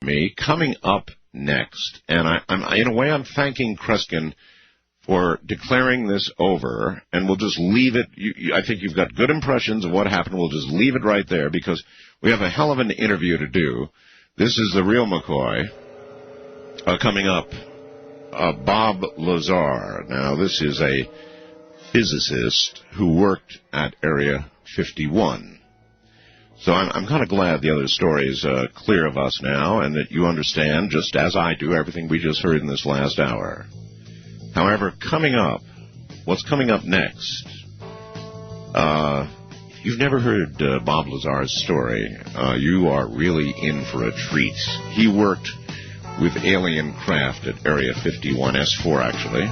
me. Coming up next, and in a way I'm thanking Kreskin for declaring this over, and we'll just leave it. I think you've got good impressions of what happened. We'll just leave it right there because we have a hell of an interview to do. This is the real McCoy. Coming up, Bob Lazar. Now, this is a physicist who worked at Area 51. So I'm kind of glad the other story is clear of us now and that you understand, just as I do, everything we just heard in this last hour. However, coming up, what's coming up next? If you've never heard Bob Lazar's story, you are really in for a treat. He worked with alien craft at Area 51, S4 actually.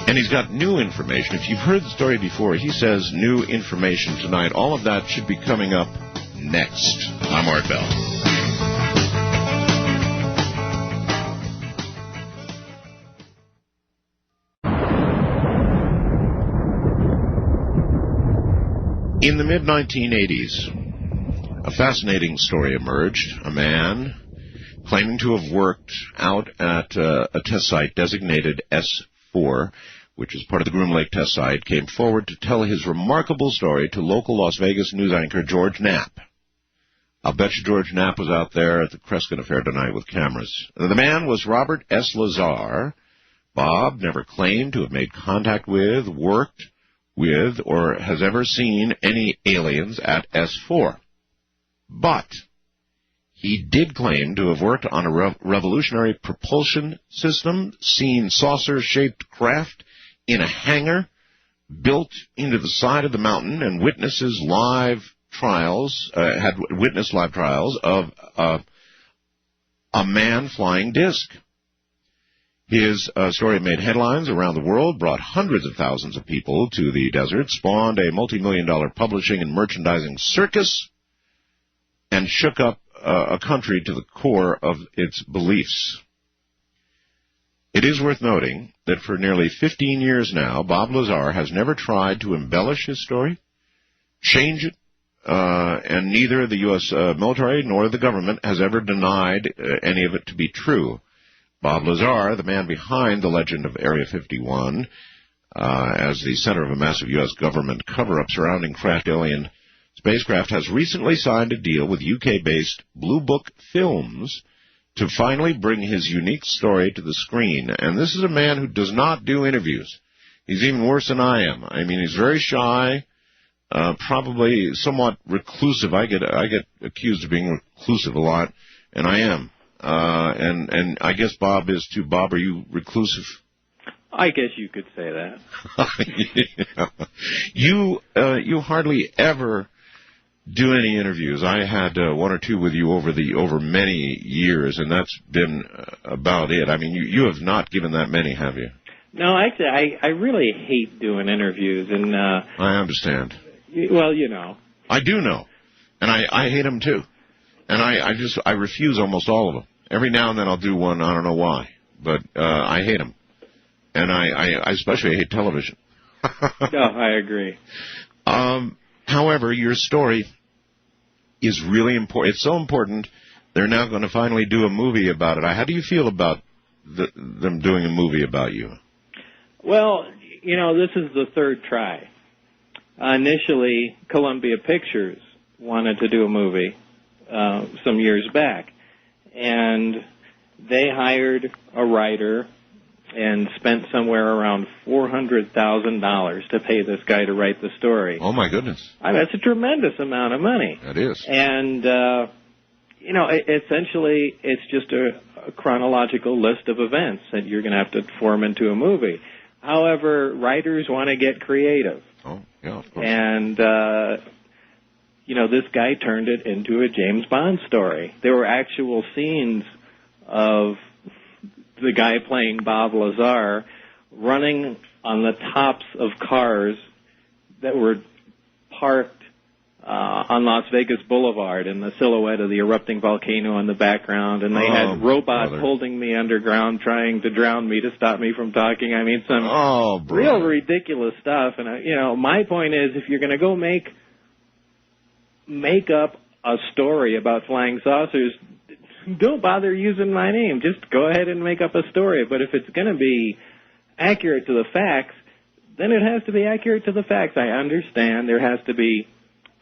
And he's got new information. If you've heard the story before, he says new information tonight. All of that should be coming up next. I'm Art Bell. In the mid-1980s, a fascinating story emerged. A man claiming to have worked out at a test site designated S4, which is part of the Groom Lake test site, came forward to tell his remarkable story to local Las Vegas news anchor George Knapp. I'll bet you George Knapp was out there at the Kreskin affair tonight with cameras. The man was Robert S. Lazar. Bob never claimed to have made contact with, worked with, or has ever seen any aliens at S4. But he did claim to have worked on a revolutionary propulsion system, seen saucer-shaped craft in a hangar built into the side of the mountain, and had witnessed live trials of a man flying disc. His story made headlines around the world, brought hundreds of thousands of people to the desert, spawned a multi-million-dollar publishing and merchandising circus, and shook up a country to the core of its beliefs. It is worth noting that for nearly 15 years now, Bob Lazar has never tried to embellish his story, change it, and neither the U.S. military nor the government has ever denied any of it to be true. Bob Lazar, the man behind the legend of Area 51, as the center of a massive U.S. government cover-up surrounding craft alien spacecraft, has recently signed a deal with UK-based Blue Book Films to finally bring his unique story to the screen. And this is a man who does not do interviews. He's even worse than I am. I mean, he's very shy, probably somewhat reclusive. I get accused of being reclusive a lot, and I am. And I guess Bob is too. Bob, are you reclusive? I guess you could say that. You hardly ever do any interviews. I had one or two with you over many years, and that's been about it. I mean, you have not given that many, have you? No, actually, I really hate doing interviews, and I understand. Well, you know. I do know, and I hate them too. And I refuse almost all of them. Every now and then I'll do one. I don't know why, but I hate them. And I especially hate television. No, I agree. However, your story is really important. It's so important, they're now going to finally do a movie about it. How do you feel about them doing a movie about you? Well, you know, this is the third try. Initially, Columbia Pictures wanted to do a movie some years back, and they hired a writer and spent somewhere around $400,000 to pay this guy to write the story. Oh, my goodness. I mean, that's a tremendous amount of money. That is. And, you know, essentially it's just a chronological list of events that you're going to have to form into a movie. However, writers want to get creative. Oh, yeah, of course. And, you know, this guy turned it into a James Bond story. There were actual scenes of the guy playing Bob Lazar running on the tops of cars that were parked on Las Vegas Boulevard, and the silhouette of the erupting volcano in the background, and they had robots holding me underground trying to drown me to stop me from talking. I mean, some real ridiculous stuff. And, you know, my point is, if you're going to go make up a story about flying saucers, don't bother using my name. Just go ahead and make up a story. But if it's going to be accurate to the facts, then it has to be accurate to the facts. I understand there has to be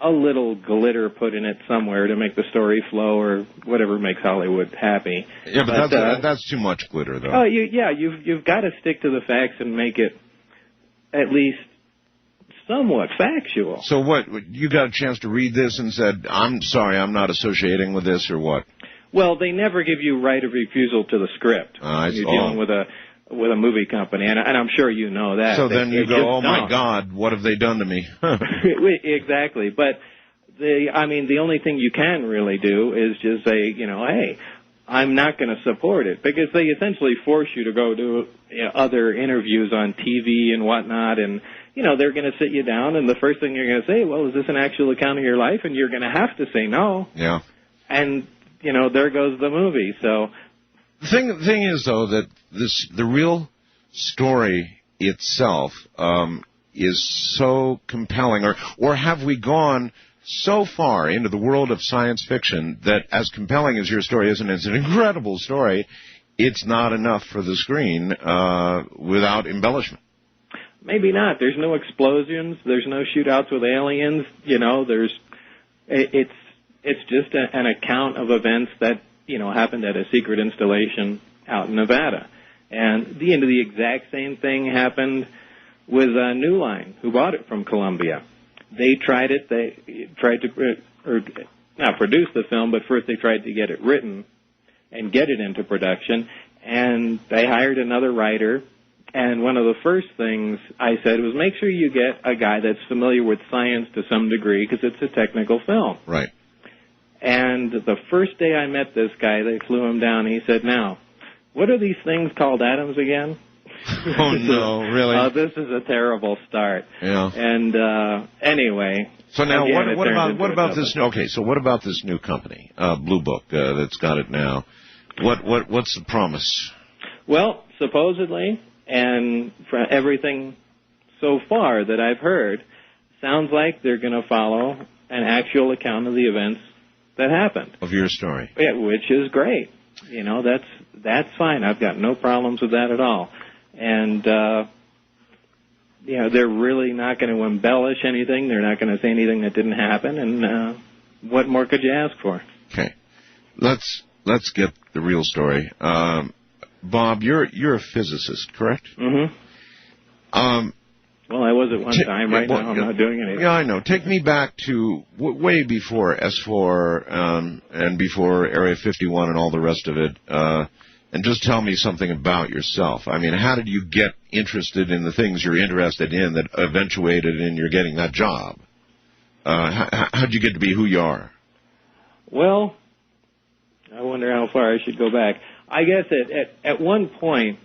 a little glitter put in it somewhere to make the story flow or whatever makes Hollywood happy. Yeah, but that's too much glitter, though. Oh, you've got to stick to the facts and make it at least somewhat factual. So what, you got a chance to read this and said, I'm sorry, I'm not associating with this, or what? Well, they never give you right of refusal to the script. You're dealing with a movie company, and I'm sure you know that. So then you go, oh my God, what have they done to me? Exactly. But the only thing you can really do is just say, hey, I'm not going to support it, because they essentially force you to go do other interviews on TV and whatnot, and they're going to sit you down, and the first thing you're going to say, well, is this an actual account of your life? And you're going to have to say no. Yeah. And there goes the movie. So the thing is, though, that the real story itself is so compelling, or have we gone so far into the world of science fiction that, as compelling as your story is, and it's an incredible story, it's not enough for the screen without embellishment? Maybe not. There's no explosions. There's no shootouts with aliens. It's just an account of events that happened at a secret installation out in Nevada. And the exact same thing happened with New Line, who bought it from Columbia. They tried it. They tried to not produce the film, but first they tried to get it written and get it into production. And they hired another writer. And one of the first things I said was, make sure you get a guy that's familiar with science to some degree, because it's a technical film. Right. And the first day I met this guy, they flew him down. He said, now, what are these things called atoms again? Oh, no, really? This is a terrible start. Yeah. And anyway. So now, what about this? Okay, so what about this new company, Blue Book, that's got it now? What's the promise? Well, supposedly, and for everything so far that I've heard, sounds like they're going to follow an actual account of the events that happened. Of your story. Yeah, which is great. That's fine. I've got no problems with that at all. And, they're really not going to embellish anything. They're not going to say anything that didn't happen. And what more could you ask for? Okay. Let's get the real story. Bob, you're a physicist, correct? Mm-hmm. Well, I was at one time. Right now, I'm not doing anything. Yeah, I know. Take me back to way before S4 and before Area 51 and all the rest of it, and just tell me something about yourself. I mean, how did you get interested in the things you're interested in that eventuated in your getting that job? How did you get to be who you are? Well, I wonder how far I should go back. I guess at one point,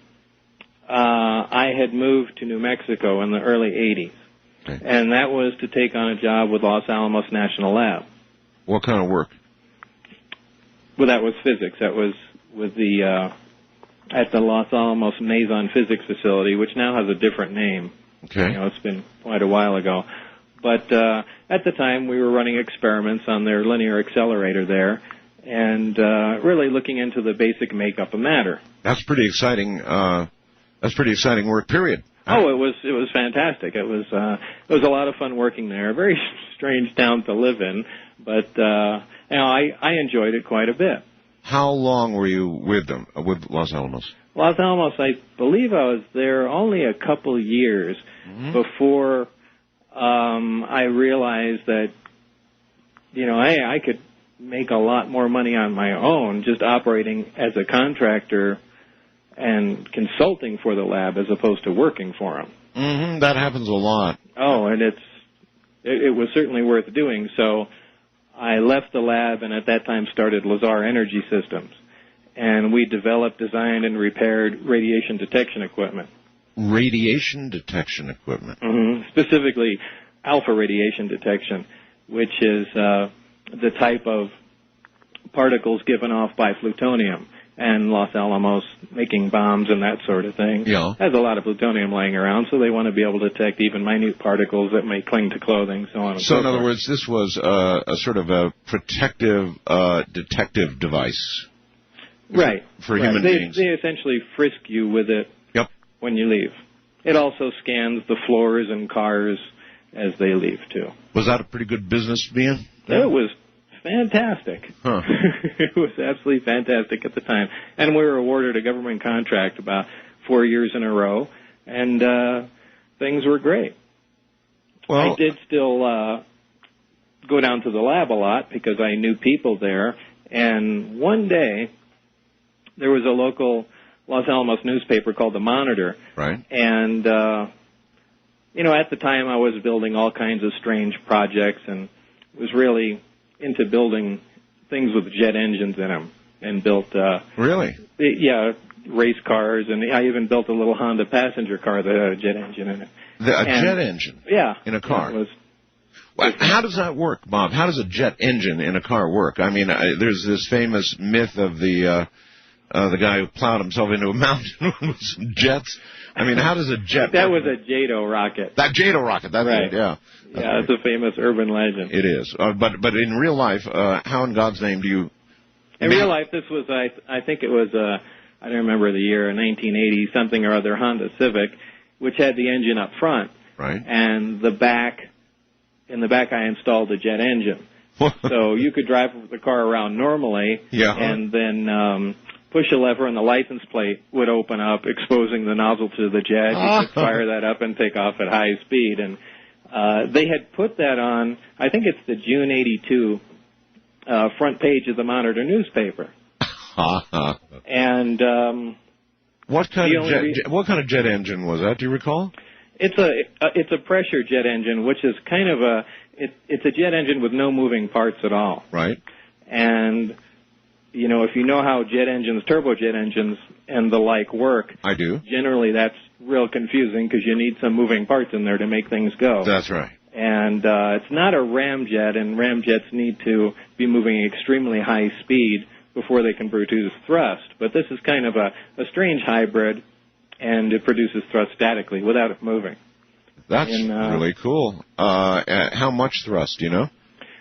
I had moved to New Mexico in the early 80s, okay. And that was to take on a job with Los Alamos National Lab. What kind of work? Well, that was physics. That was with at the Los Alamos Mason Physics Facility, which now has a different name. Okay. It's been quite a while ago. But at the time, we were running experiments on their linear accelerator there, and really looking into the basic makeup of matter. That's pretty exciting. That's pretty exciting work. Period. Oh, it was fantastic. It was a lot of fun working there. A very strange town to live in, but I enjoyed it quite a bit. How long were you with them, with Los Alamos? Los Alamos, I believe I was there only a couple years before I realized that, hey, I could make a lot more money on my own just operating as a contractor and consulting for the lab as opposed to working for them. Mm-hmm. That happens a lot. Oh, and it was certainly worth doing. So I left the lab and at that time started Lazar Energy Systems. And we developed, designed, and repaired radiation detection equipment. Radiation detection equipment? Mm-hmm. Specifically, alpha radiation detection, which is the type of particles given off by plutonium. And Los Alamos making bombs and that sort of thing has a lot of plutonium laying around, so they want to be able to detect even minute particles that may cling to clothing, so on and so forth. So, in other words, this was a sort of a protective detective device. Right. For human beings. They essentially frisk you with it Yep. when you leave. It also scans the floors and cars as they leave, too. Was that a pretty good business to be in? It was fantastic. Huh. It was absolutely fantastic at the time. And we were awarded a government contract about 4 years in a row, and things were great. Well, I did still go down to the lab a lot because I knew people there. And one day, there was a local Los Alamos newspaper called The Monitor. Right. And, at the time I was building all kinds of strange projects and was really into building things with jet engines in them and built... Really? Yeah, race cars, and I even built a little Honda passenger car that had a jet engine in it. Jet engine? Yeah. In a car? Well, how does that work, Bob? How does a jet engine in a car work? I mean, there's this famous myth of the guy who plowed himself into a mountain with some jets. I mean, how does a jet... That was a JATO rocket. That JATO rocket, that's right. Yeah. Yeah, it's a famous urban legend. It is. But in real life, how in God's name do you... In real life, this was, I think it was, I don't remember the year, a 1980 something or other Honda Civic, which had the engine up front. Right. And in the back I installed a jet engine. So you could drive the car around normally, and then push a lever and the license plate would open up, exposing the nozzle to the jet. You could fire that up and take off at high speed. And they had put that on, I think it's the June 82 front page of the Monitor newspaper. And what kind of jet engine was that? Do you recall? It's a pressure jet engine, which is kind of it's a jet engine with no moving parts at all. Right. And if you know how jet engines, turbojet engines, and the like work, I do. Generally, that's real confusing because you need some moving parts in there to make things go. That's right. And it's not a ramjet, and ramjets need to be moving extremely high speed before they can produce thrust. But this is kind of a strange hybrid, and it produces thrust statically without it moving. That's really cool. How much thrust, do you know?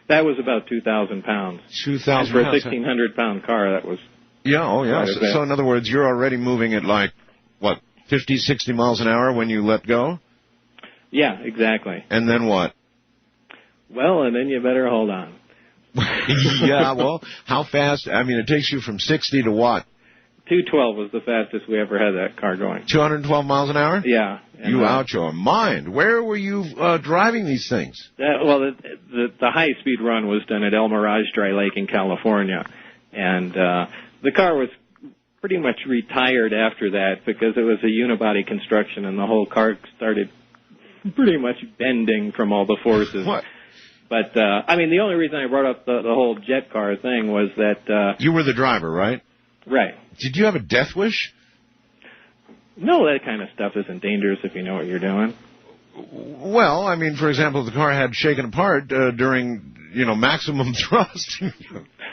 That was about 2,000 pounds. 2,000 for a pounds. 1,600-pound car, that was... Yeah, oh yeah. So in other words, you're already moving at 50, 60 miles an hour when you let go? Yeah, exactly. And then what? Well, and then you better hold on. Yeah, well, how fast? I mean, it takes you from 60 to what? 212 was the fastest we ever had that car going. 212 miles an hour? Yeah. You out your mind. Where were you driving these things? The high-speed run was done at El Mirage Dry Lake in California. And the car was pretty much retired after that because it was a unibody construction and the whole car started pretty much bending from all the forces. What? But, the only reason I brought up the whole jet car thing was that... you were the driver, right? Right. Did you have a death wish? No, that kind of stuff isn't dangerous if you know what you're doing. Well, I mean, for example, if the car had shaken apart during, maximum thrust.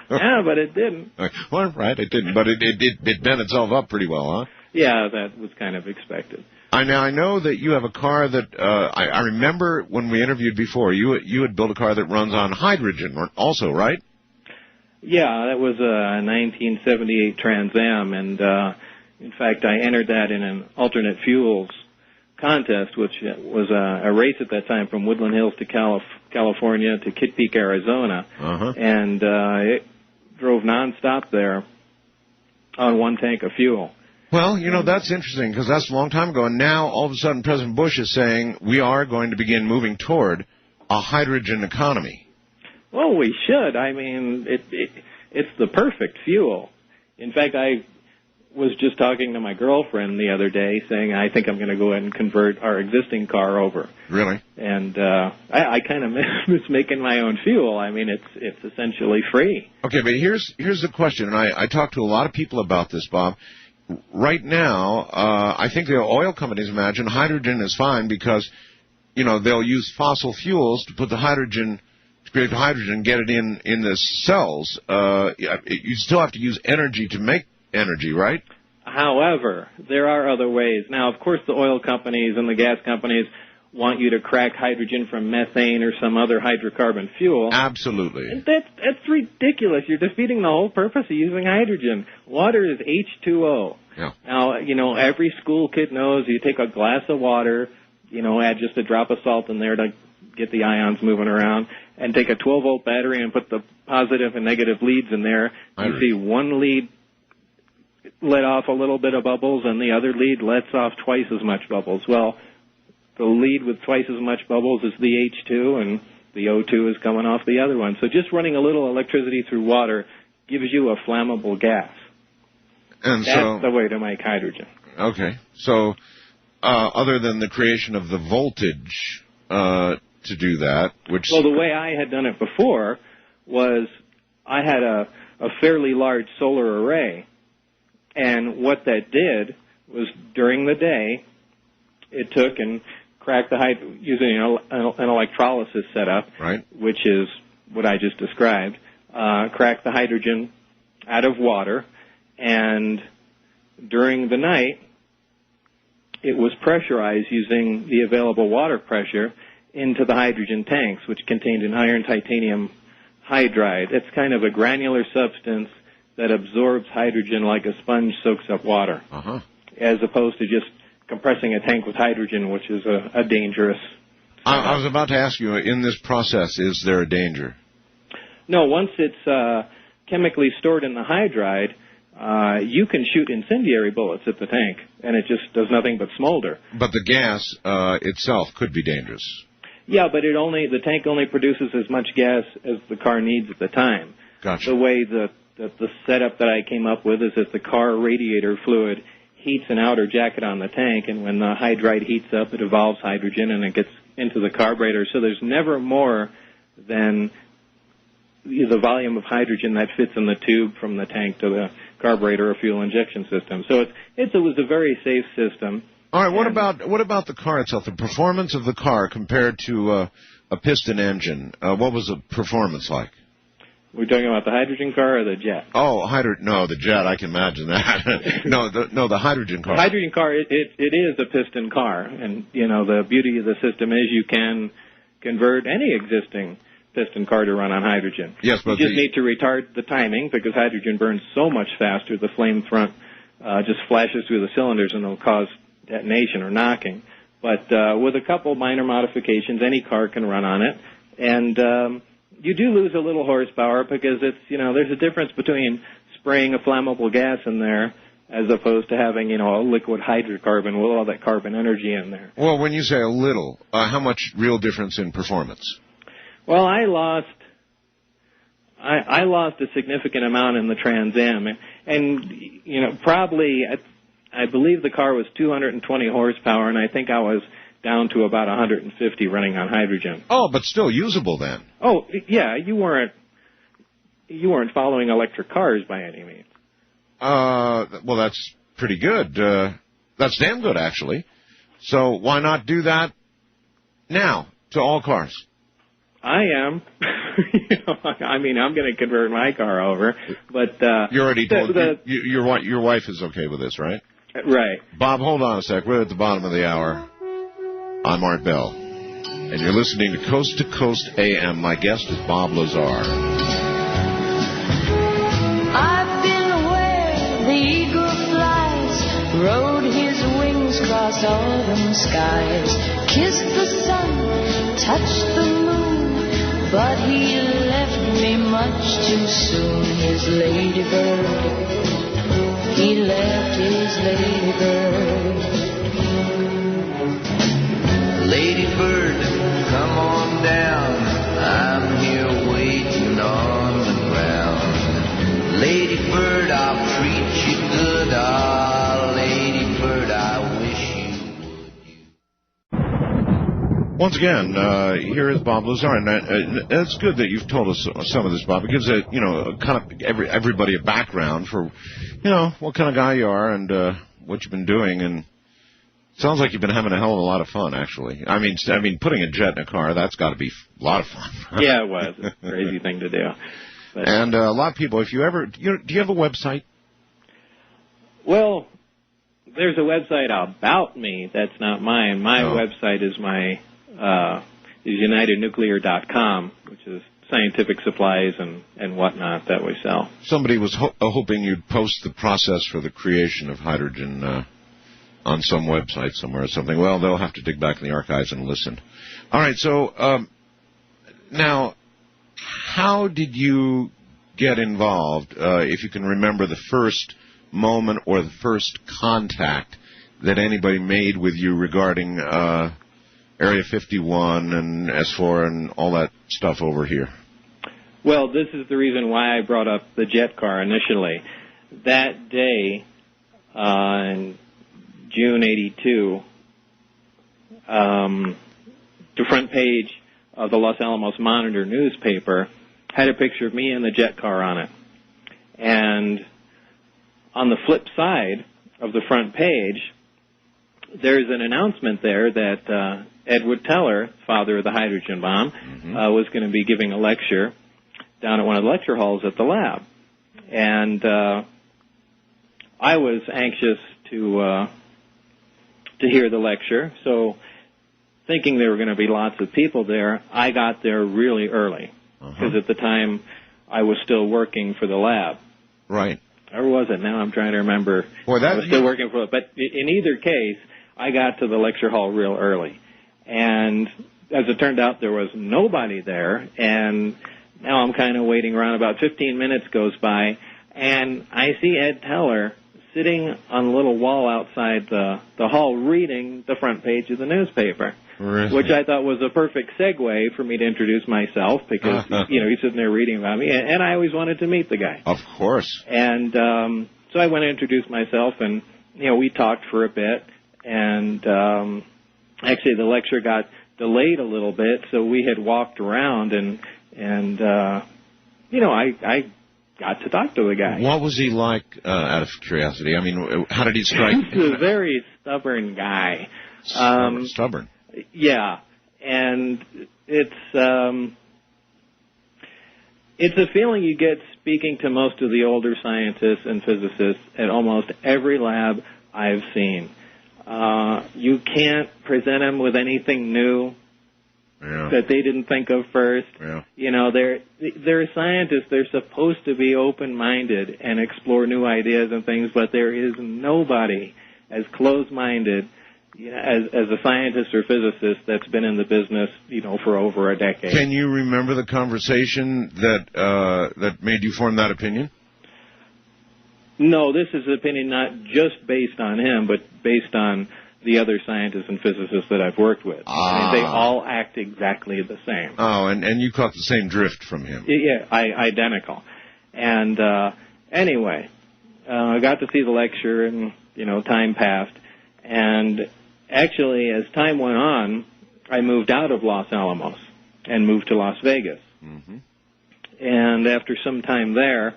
Yeah, but it didn't. Well, right, it didn't. But it bent itself up pretty well, huh? Yeah, that was kind of expected. I know that you have a car that I remember when we interviewed before. You had built a car that runs on hydrogen, also, right? Yeah, that was a 1978 Trans Am, and in fact, I entered that in an alternate fuels contest, which was a race at that time from Woodland Hills to California to Kitt Peak, Arizona, and it drove nonstop there on one tank of fuel. Well, that's interesting because that's a long time ago, and now all of a sudden President Bush is saying we are going to begin moving toward a hydrogen economy. Well, we should. I mean, it's the perfect fuel. In fact, I was just talking to my girlfriend the other day saying I think I'm going to go ahead and convert our existing car over. Really? And I kind of miss making my own fuel. I mean, it's essentially free. Okay, but here's the question, and I talked to a lot of people about this, Bob. Right now, I think the oil companies imagine hydrogen is fine because, they'll use fossil fuels to put the hydrogen, to create the hydrogen, get it in the cells. You still have to use energy to make energy, right? However, there are other ways. Now, of course, the oil companies and the gas companies want you to crack hydrogen from methane or some other hydrocarbon fuel. Absolutely. And that's ridiculous. You're defeating the whole purpose of using hydrogen. Water is H2O. Yeah. Now, every school kid knows you take a glass of water, add just a drop of salt in there to get the ions moving around, and take a 12-volt battery and put the positive and negative leads in there. You see one lead let off a little bit of bubbles, and the other lead lets off twice as much bubbles. Well, the lead with twice as much bubbles is the H2, and the O2 is coming off the other one. So just running a little electricity through water gives you a flammable gas. And that's the way to make hydrogen. Okay. So other than the creation of the voltage to do that, which... Well, the way I had done it before was I had a fairly large solar array, and what that did was during the day, it took and cracked the using an electrolysis setup, right, which is what I just described, cracked the hydrogen out of water, and during the night, it was pressurized using the available water pressure into the hydrogen tanks, which contained an iron titanium hydride. It's kind of a granular substance that absorbs hydrogen like a sponge soaks up water, as opposed to just compressing a tank with hydrogen, which is a dangerous... I was about to ask you, in this process, is there a danger? No, once it's chemically stored in the hydride, you can shoot incendiary bullets at the tank, and it just does nothing but smolder. But the gas itself could be dangerous. Yeah, but the tank only produces as much gas as the car needs at the time. Gotcha. The way the setup that I came up with is that the car radiator fluid heats an outer jacket on the tank, and when the hydride heats up, it evolves hydrogen, and it gets into the carburetor. So there's never more than the volume of hydrogen that fits in the tube from the tank to the carburetor or fuel injection system. So it was a very safe system. All right. What about the car itself? The performance of the car compared to a piston engine. What was the performance like? We're talking about the hydrogen car or the jet? Oh, no, the jet. I can imagine that. no, the hydrogen car. The hydrogen car. It is a piston car, and the beauty of the system is you can convert any existing piston car to run on hydrogen. Yes, but you just need to retard the timing because hydrogen burns so much faster. The flame front just flashes through the cylinders and it'll cause detonation or knocking. But with a couple minor modifications, any car can run on it, and you do lose a little horsepower because it's there's a difference between spraying a flammable gas in there as opposed to having a liquid hydrocarbon with all that carbon energy in there. Well, when you say a little, how much real difference in performance? Well, I lost a significant amount in the Trans Am, and probably I believe the car was 220 horsepower, and I think I was down to about 150 running on hydrogen. Oh, but still usable then. Oh, yeah, you weren't following electric cars by any means. Well, that's pretty good. That's damn good, actually. So why not do that now to all cars? I am. I'm going to convert my car over, but you already told your wife is okay with this, right? Right. Bob, hold on a sec. We're at the bottom of the hour. I'm Art Bell, and you're listening to Coast to Coast AM. My guest is Bob Lazar. I've been where the eagle flies, rode his wings across autumn skies, kissed the sun, touched the moon, but he left me much too soon. His ladybird, he left his ladybird. Lady bird, come on down, I'm here waiting on the ground. Lady bird, I'll treat you good, ah, lady bird, I wish you would. Once again, here is Bob Lazar, and it's good that you've told us some of this, Bob. It gives kind of everybody a background for, what kind of guy you are and what you've been doing, and sounds like you've been having a hell of a lot of fun, actually. I mean, putting a jet in a car, that's got to be a lot of fun. Yeah, it was. It's a crazy thing to do. But, and a lot of people, if you ever, do you have a website? Well, There's a website about me that's not mine. My website is is UnitedNuclear.com, which is scientific supplies and whatnot that we sell. Somebody was hoping you'd post the process for the creation of hydrogen on some website somewhere or something. Well, they'll have to dig back in the archives and listen. All right, so now, how did you get involved, if you can remember the first moment or the first contact that anybody made with you regarding Area 51 and S4 and all that stuff over here? Well, this is the reason why I brought up the jet car initially. That day, in June 82, the front page of the Los Alamos Monitor newspaper had a picture of me and the jet car on it. And on the flip side of the front page, there's an announcement there that Edward Teller, father of the hydrogen bomb, was going to be giving a lecture down at one of the lecture halls at the lab. And I was anxious to hear the lecture, so thinking there were going to be lots of people there, I got there really early, because at the time I was still working for the lab. Right. Or was it? Now I'm trying to remember. Boy, I was still working for it. But in either case, I got to the lecture hall real early. And as it turned out, there was nobody there. And now I'm kind of waiting around. About 15 minutes goes by, and I see Ed Teller sitting on a little wall outside the hall reading the front page of the newspaper. Really? Which I thought was a perfect segue for me to introduce myself because, he's sitting there reading about me, and I always wanted to meet the guy. Of course. And so I went and introduced myself, and, we talked for a bit, and actually the lecture got delayed a little bit, so we had walked around, and I got to talk to the guy. What was he like, out of curiosity? I mean, how did he strike? He's a very stubborn guy. Stubborn? Yeah, and it's a feeling you get speaking to most of the older scientists and physicists at almost every lab I've seen. You can't present them with anything new that they didn't think of first. Yeah. They're scientists. They're supposed to be open-minded and explore new ideas and things, but there is nobody as closed-minded as a scientist or physicist that's been in the business, for over a decade. Can you remember the conversation that made you form that opinion? No, this is an opinion not just based on him, but based on the other scientists and physicists that I've worked with. I mean, they all act exactly the same. Oh, and you caught the same drift from him. Yeah, identical. And anyway, I got to see the lecture, and, time passed. And actually, as time went on, I moved out of Los Alamos and moved to Las Vegas. And after some time there,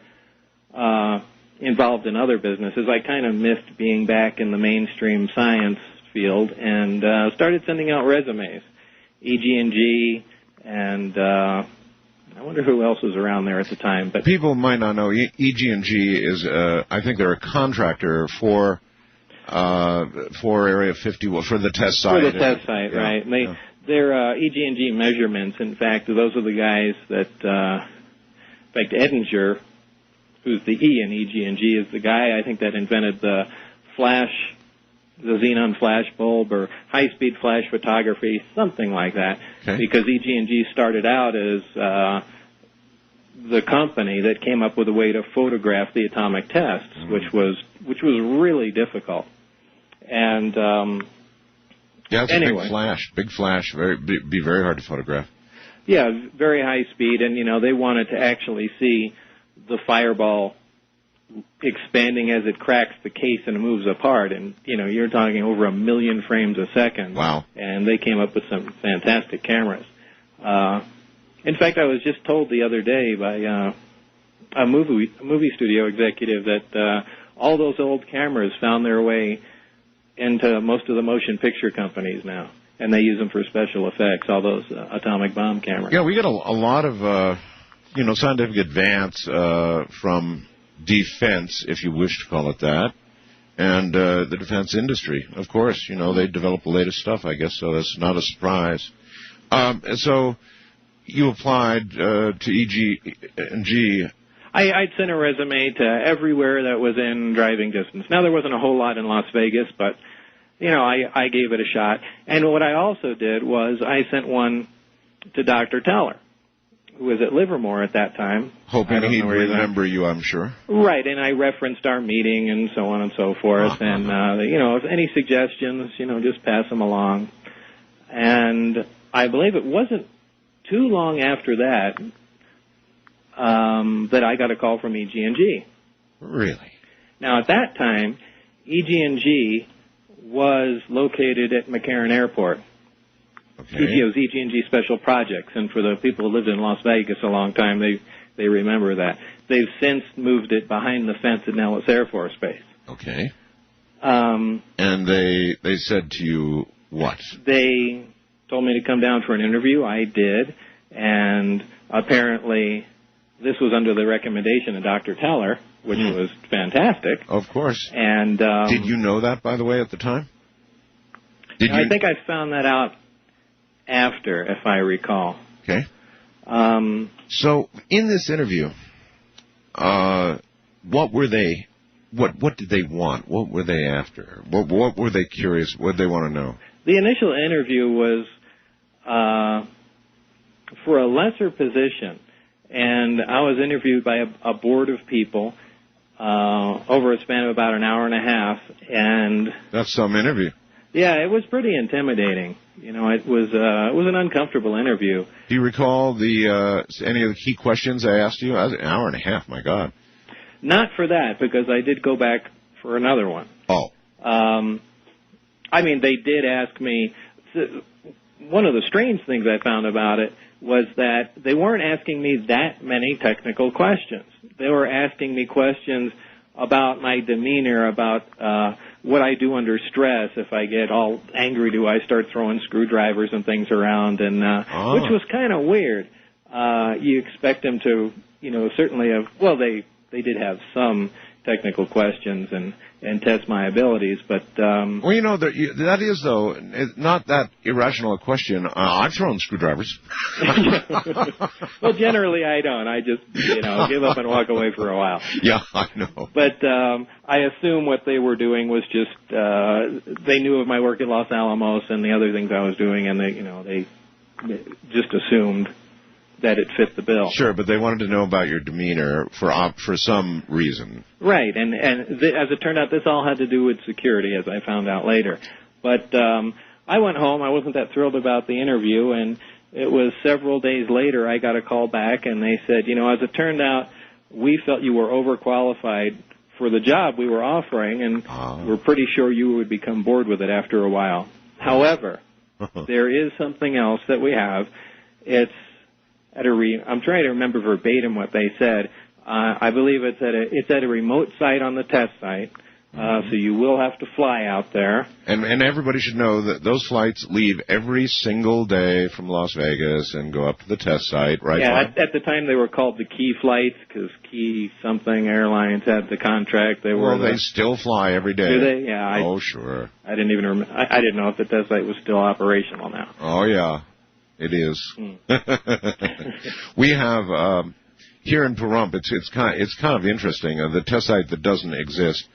involved in other businesses, I kind of missed being back in the mainstream science field and started sending out resumes. EG&G, and I wonder who else was around there at the time. But people might not know, EG&G is, I think they're a contractor for Area 51, for the test site. For the test site, right. And they're EG&G Measurements. In fact, those are the guys that, in fact, Edinger, who's the E in EG&G, is the guy, I think, that invented the xenon flash bulb or high-speed flash photography, something like that. Okay. Because EG&G started out as the company that came up with a way to photograph the atomic tests, which was really difficult. And it's anyway. a big flash, be very hard to photograph. Yeah, very high speed, and they wanted to actually see the fireball expanding as it cracks the case and it moves apart, and you're talking over 1 million frames a second. Wow! And they came up with some fantastic cameras. In fact, I was just told the other day by a movie studio executive that all those old cameras found their way into most of the motion picture companies now, and they use them for special effects. All those atomic bomb cameras. Yeah, we get a lot of scientific advance from defense, if you wish to call it that, And the defense industry, of course, they develop the latest stuff, I guess, so that's not a surprise. So you applied to EG&G. I'd sent a resume to everywhere that was in driving distance. Now, there wasn't a whole lot in Las Vegas, but, I gave it a shot. And what I also did was I sent one to Dr. Teller, who was at Livermore at that time. Hoping he'd remember you, I'm sure. Right, and I referenced our meeting and so on and so forth. And, if any suggestions, just pass them along. And I believe it wasn't too long after that that I got a call from EG&G. Really? Now, at that time, EG&G was located at McCarran Airport. Okay. It was EG&G Special Projects, and for the people who lived in Las Vegas a long time, they remember that. They've since moved it behind the fence at Nellis Air Force Base. Okay. And they said to you what? They told me to come down for an interview. I did, and apparently this was under the recommendation of Dr. Teller, which was fantastic. Of course. And did you know that, by the way, at the time? I think I found that out after, if I recall. Okay. So in this interview, what were they? What did they want? What were they after? What were they curious? What did they want to know? The initial interview was for a lesser position, and I was interviewed by a board of people over a span of about an hour and a half. And that's some interview. Yeah, it was pretty intimidating. It was an uncomfortable interview. Do you recall any of the key questions I asked you? An hour and a half, my God. Not for that, because I did go back for another one. Oh. They did ask me. One of the strange things I found about it was that they weren't asking me that many technical questions. They were asking me questions about my demeanor, about what I do under stress. If I get all angry, do I start throwing screwdrivers and things around? And which was kind of weird. You expect them to, certainly have. Well, they did have some technical questions and test my abilities, but that is though not that irrational a question. I've thrown screwdrivers. Well, generally I don't. I just give up and walk away for a while. Yeah, I know. But I assume what they were doing was just they knew of my work at Los Alamos and the other things I was doing, and they just assumed that it fit the bill. Sure, but they wanted to know about your demeanor for some reason. Right, and as it turned out, this all had to do with security, as I found out later. But I went home. I wasn't that thrilled about the interview, and it was several days later I got a call back, and they said, as it turned out, we felt you were overqualified for the job we were offering, and we're pretty sure you would become bored with it after a while. However, there is something else that we have. It's I'm trying to remember verbatim what they said. I believe it's at a remote site on the test site, so you will have to fly out there. And everybody should know that those flights leave every single day from Las Vegas and go up to the test site, right? Yeah, at the time they were called the Key flights because Key something airlines had the contract. They still fly every day. Do they? Yeah. Oh, sure. I didn't even remember. I didn't know if the test site was still operational now. Oh, yeah. It is. We have here in Pahrump. It's kind of interesting. The test site that doesn't exist.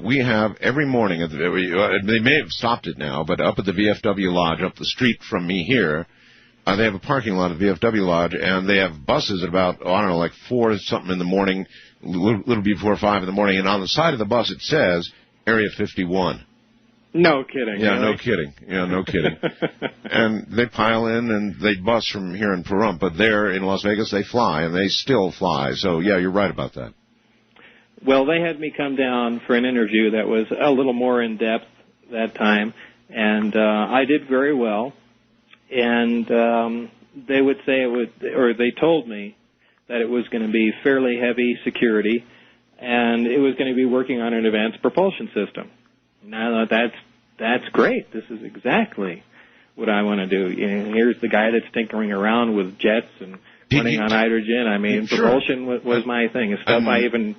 We have every morning. They may have stopped it now, but up at the VFW Lodge, up the street from me here, they have a parking lot at VFW Lodge, and they have buses at about 4 something in the morning, a little before 5 in the morning, and on the side of the bus it says Area 51. No kidding. Yeah, really? no kidding. Yeah, no kidding. And they pile in and they bus from here in Pahrump, but there in Las Vegas they fly, and they still fly. So, yeah, you're right about that. Well, they had me come down for an interview that was a little more in-depth that time, and I did very well. And they would say they told me that it was going to be fairly heavy security, and it was going to be working on an advanced propulsion system. Now that's great. This is exactly what I want to do. Here's the guy that's tinkering around with jets and running on hydrogen. Propulsion was my thing. It's stuff I even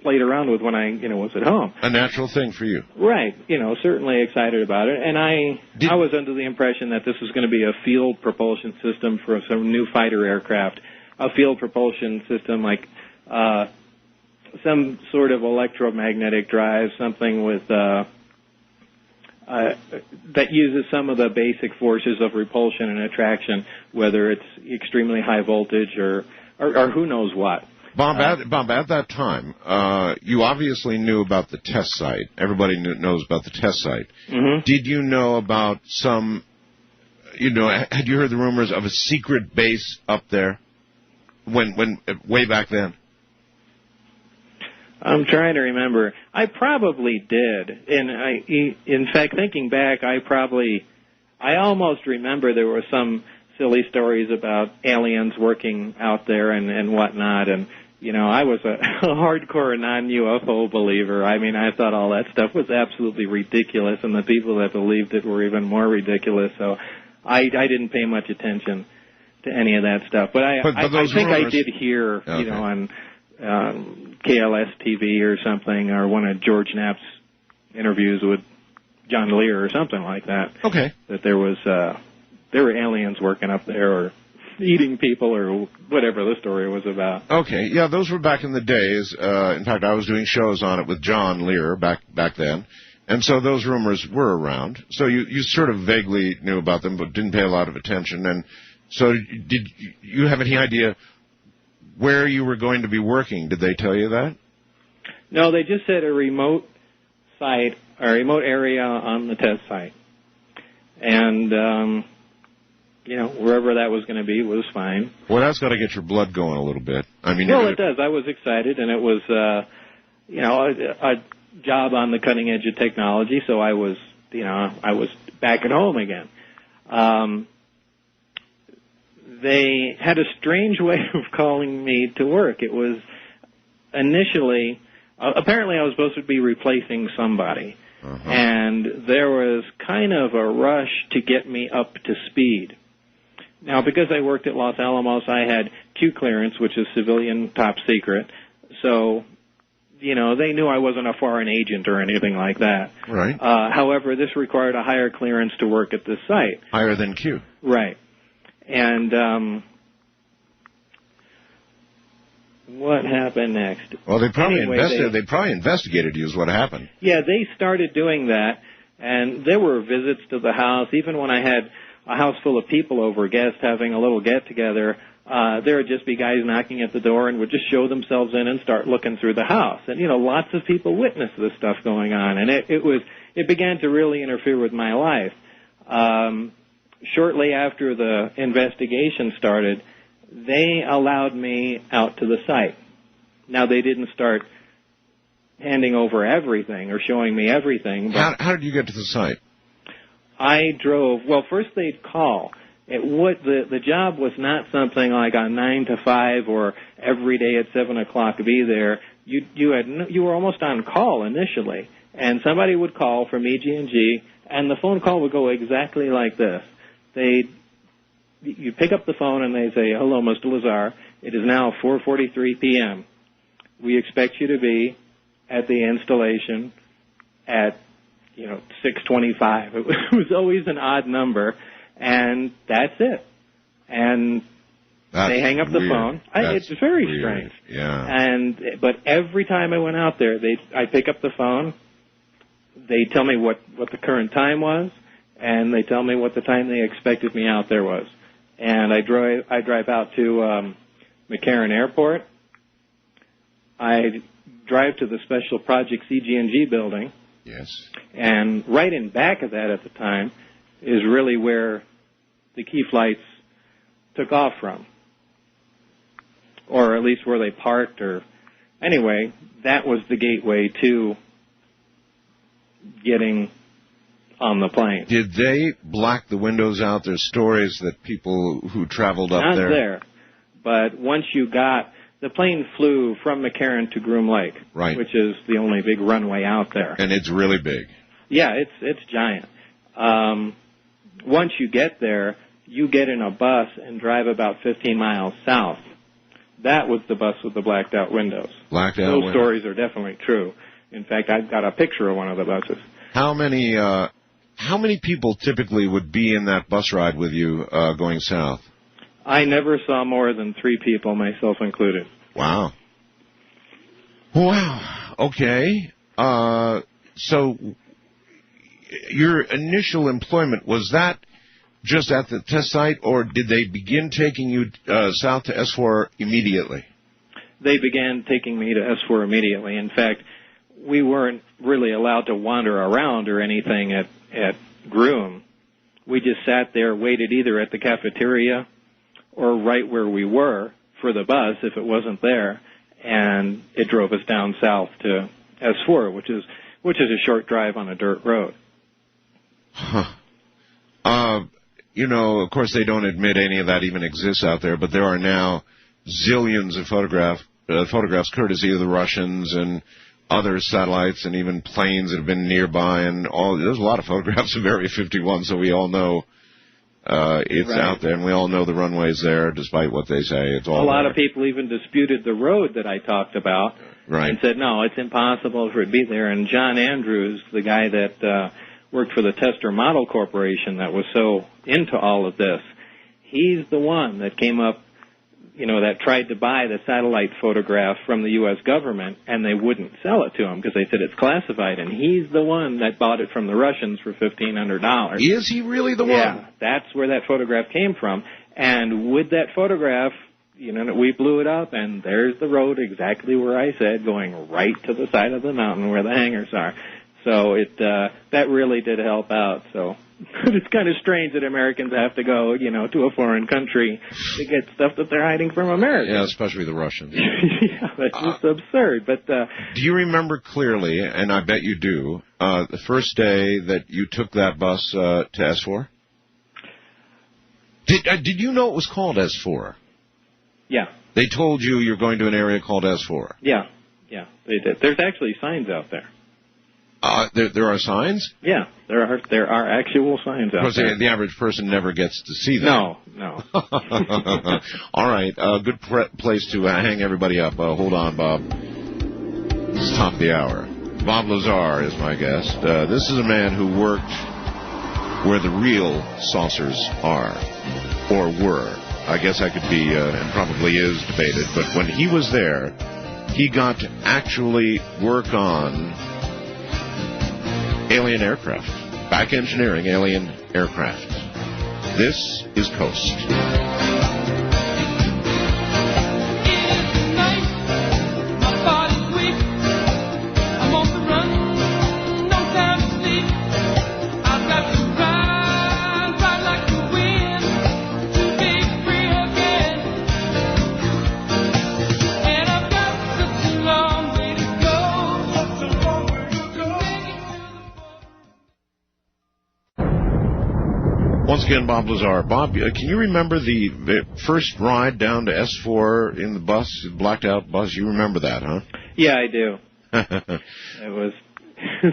played around with when I, was at home. A natural thing for you. Right. Certainly excited about it. And I was under the impression that this was going to be a field propulsion system for some new fighter aircraft. A field propulsion system like some sort of electromagnetic drive, something with that uses some of the basic forces of repulsion and attraction, whether it's extremely high voltage or who knows what. Bob, at that time, you obviously knew about the test site. Everybody knows about the test site. Mm-hmm. Did you know about some, had you heard the rumors of a secret base up there when way back then? I'm trying to remember. I probably did. And in fact, thinking back, I almost remember there were some silly stories about aliens working out there and whatnot. And, I was a hardcore non-UFO believer. I mean, I thought all that stuff was absolutely ridiculous, and the people that believed it were even more ridiculous. So I didn't pay much attention to any of that stuff. But I think I did hear, okay, on KLS TV or something, or one of George Knapp's interviews with John Lear or something like that. Okay. That there were aliens working up there or eating people or whatever the story was about. Okay, yeah, those were back in the days. In fact, I was doing shows on it with John Lear back then. And so those rumors were around. So you sort of vaguely knew about them but didn't pay a lot of attention. And so did you have any idea where you were going to be working? Did they tell you that? No, they just said a remote site, or a remote area on the test site. And, wherever that was going to be was fine. Well, that's got to get your blood going a little bit. I mean, well, it does. I was excited, and it was, a job on the cutting edge of technology, so I was back at home again. They had a strange way of calling me to work. It was initially, apparently I was supposed to be replacing somebody. Uh-huh. And there was kind of a rush to get me up to speed. Now, because I worked at Los Alamos, I had Q clearance, which is civilian top secret. So, they knew I wasn't a foreign agent or anything like that. Right. However, this required a higher clearance to work at this site. Higher than Q. Right. And what happened next? Well, they probably investigated you is what happened. Yeah, they started doing that, and there were visits to the house. Even when I had a house full of people over, guests having a little get-together, there would just be guys knocking at the door and would just show themselves in and start looking through the house. And, lots of people witnessed this stuff going on, and it began to really interfere with my life. Shortly after the investigation started, they allowed me out to the site. Now, they didn't start handing over everything or showing me everything. But how did you get to the site? I drove. Well, first they'd call. The job was not something like a 9 to 5 or every day at 7 o'clock be there. You were almost on call initially, and somebody would call from EG&G, and the phone call would go exactly like this. You pick up the phone and they say, "Hello, Mr. Lazar. It is now 4:43 p.m. We expect you to be at the installation at 6:25." It was always an odd number, and that's it. And they hang up the phone. It's very strange. Yeah. But every time I went out there, I pick up the phone. They tell me what the current time was, and they tell me what the time they expected me out there was. And I drive out to McCarran Airport. I drive to the Special Projects EG&G building. Yes. And right in back of that at the time is really where the key flights took off from. Or at least where they parked, or anyway, that was the gateway to getting on the plane. Did they black the windows out? There's stories that people who traveled up Not there. Not there. But once the plane flew from McCarran to Groom Lake, right, which is the only big runway out there. And it's really big. Yeah, it's giant. Once you get there, you get in a bus and drive about 15 miles south that was the bus with the blacked-out windows. Those stories are definitely true. In fact, I've got a picture of one of the buses. How many people typically would be in that bus ride with you going south? I never saw more than 3 people, myself included. Wow. Wow. Okay. So your initial employment, was that just at the test site, or did they begin taking you south to S4 immediately? They began taking me to S4 immediately. In fact, we weren't really allowed to wander around or anything at Groom. We just sat there, waited either at the cafeteria or right where we were for the bus if it wasn't there, and it drove us down south to S4, which is a short drive on a dirt road. Huh. Of course, they don't admit any of that even exists out there, but there are now zillions of photographs courtesy of the Russians and other satellites and even planes that have been nearby, and there's a lot of photographs of Area 51, so we all know it's right out there, and we all know the runway's there, despite what they say. It's all a lot there. of people even disputed the road that I talked about, right, and said, no, it's impossible for it to be there. And John Andrews, the guy that worked for the Tester Model Corporation that was so into all of this, he's the one that came up, that tried to buy the satellite photograph from the U.S. government, and they wouldn't sell it to him because they said it's classified. And he's the one that bought it from the Russians for $1,500. Is he really the one? Yeah, that's where that photograph came from. And with that photograph, we blew it up, and there's the road exactly where I said, going right to the side of the mountain where the hangars are. So that really did help out. So it's kind of strange that Americans have to go, to a foreign country to get stuff that they're hiding from America. Yeah, especially the Russians. Yeah, that's just absurd. But do you remember clearly, and I bet you do, the first day that you took that bus to S4? Did you know it was called S4? Yeah. They told you you're going to an area called S4? Yeah, they did. There's actually signs out there. There are signs? Yeah, there are actual signs out there. Because the average person never gets to see them. No. All right, good place to hang everybody up. Hold on, Bob. It's top of the hour. Bob Lazar is my guest. This is a man who worked where the real saucers are, or were. I guess that could be, and probably is, debated. But when he was there, he got to actually work on alien aircraft, back engineering alien aircraft. This is Coast. Once again, Bob Lazar. Bob, can you remember the first ride down to S4 in the bus, blacked out bus? You remember that, huh? Yeah, I do. That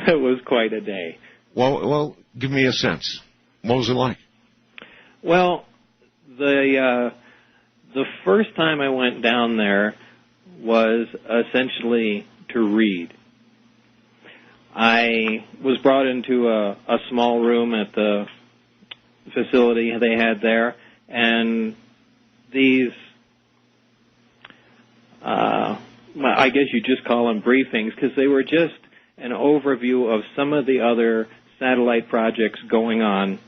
was quite a day. Well, give me a sense. What was it like? Well, the first time I went down there was essentially to read. I was brought into a small room at the facility they had there, and these, I guess you just call them briefings, because they were just an overview of some of the other satellite projects going on.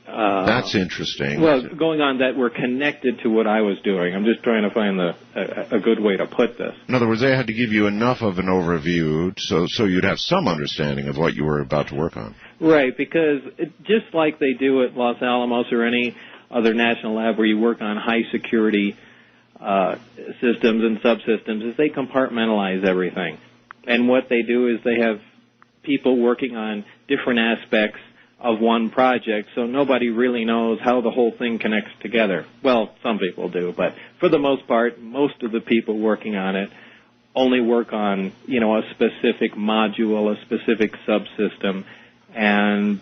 That's interesting. Well, going on that were connected to what I was doing. I'm just trying to find a good way to put this. In other words, they had to give you enough of an overview so you'd have some understanding of what you were about to work on. Right, because just like they do at Los Alamos or any other national lab where you work on high-security systems and subsystems, is they compartmentalize everything. And what they do is they have people working on different aspects of one project, so nobody really knows how the whole thing connects together. Well, some people do, but for the most part, most of the people working on it only work on, a specific module, a specific subsystem, and,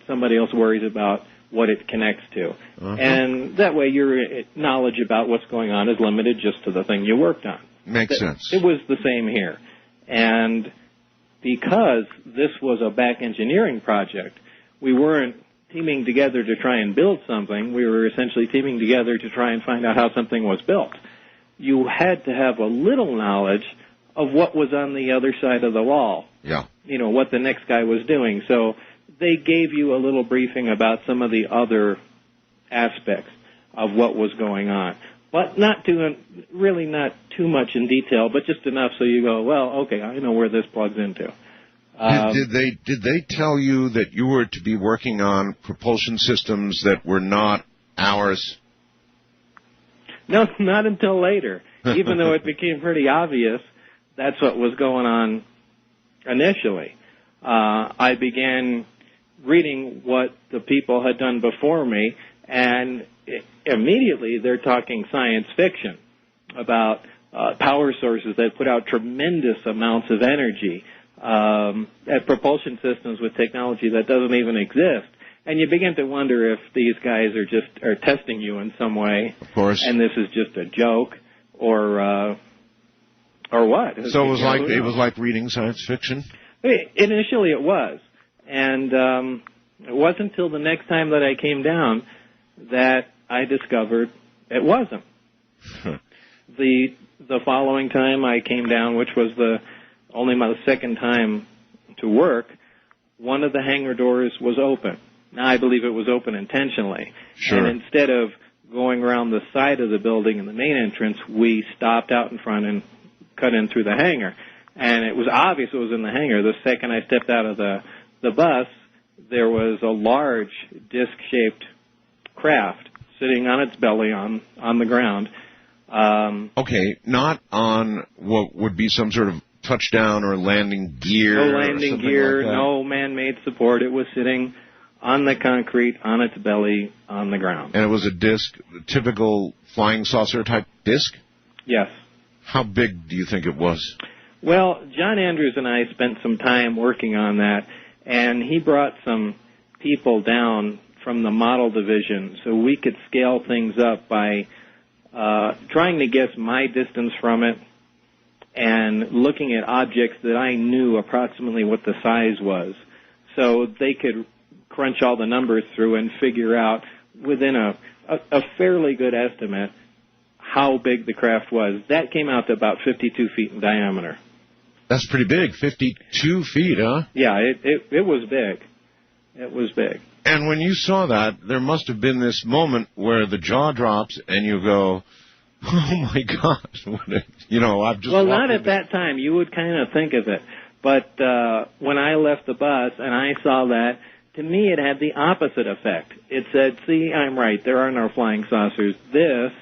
somebody else worries about what it connects to. And that way your knowledge about what's going on is limited just to the thing you worked on. Makes sense. It was the same here. And because this was a back engineering project, we weren't teaming together to try and build something. We were essentially teaming together to try and find out how something was built. You had to have a little knowledge of what was on the other side of the wall. Yeah. You know, what the next guy was doing. So they gave you a little briefing about some of the other aspects of what was going on. But really not too much in detail, but just enough so you go, well, okay, I know where this plugs into. Did they tell you that you were to be working on propulsion systems that were not ours? No, not until later. Even though it became pretty obvious that's what was going on initially. I began reading what the people had done before me, and immediately they're talking science fiction about power sources that put out tremendous amounts of energy, at propulsion systems with technology that doesn't even exist. And you begin to wonder if these guys are testing you in some way. Of course. And this is just a joke, or what? So it was like reading science fiction? Initially it was. And it wasn't until the next time that I came down that I discovered it wasn't. The following time I came down, which was only my second time to work, one of the hangar doors was open. Now, I believe it was open intentionally. Sure. And instead of going around the side of the building in the main entrance, we stopped out in front and cut in through the hangar. And it was obvious it was in the hangar. The second I stepped out of the bus, there was a large disc-shaped craft sitting on its belly on the ground. Okay, not on what would be some sort of touchdown or landing gear. No landing gear, like no man-made support. It was sitting on the concrete, on its belly, on the ground. And it was a disc, a typical flying saucer type disc? Yes. How big do you think it was? Well, John Andrews and I spent some time working on that, and he brought some people down from the model division so we could scale things up by trying to guess my distance from it and looking at objects that I knew approximately what the size was. So they could crunch all the numbers through and figure out within a fairly good estimate how big the craft was. That came out to about 52 feet in diameter. That's pretty big, 52 feet, huh? Yeah, it was big. It was big. And when you saw that, there must have been this moment where the jaw drops and you go, oh, my God. I've just... Well, not at that time. You would kind of think of it. But when I left the bus and I saw that, to me it had the opposite effect. It said, see, I'm right. There are no flying saucers. This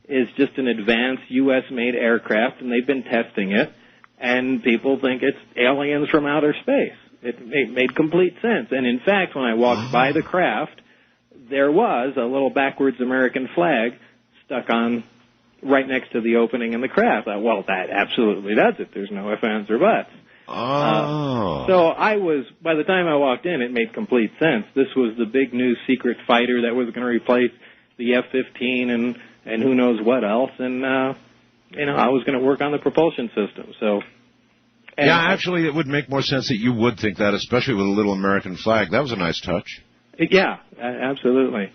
is just an advanced U.S.-made aircraft, and they've been testing it, and people think it's aliens from outer space. It made complete sense. And, in fact, when I walked by the craft, there was a little backwards American flag stuck on right next to the opening in the craft. Well, that absolutely does it. There's no ifs, ands, or buts. So by the time I walked in, it made complete sense. This was the big new secret fighter that was going to replace the F-15 and who knows what else. And, I was going to work on the propulsion system. So... Yeah, actually, it would make more sense that you would think that, especially with a little American flag. That was a nice touch. Yeah, absolutely.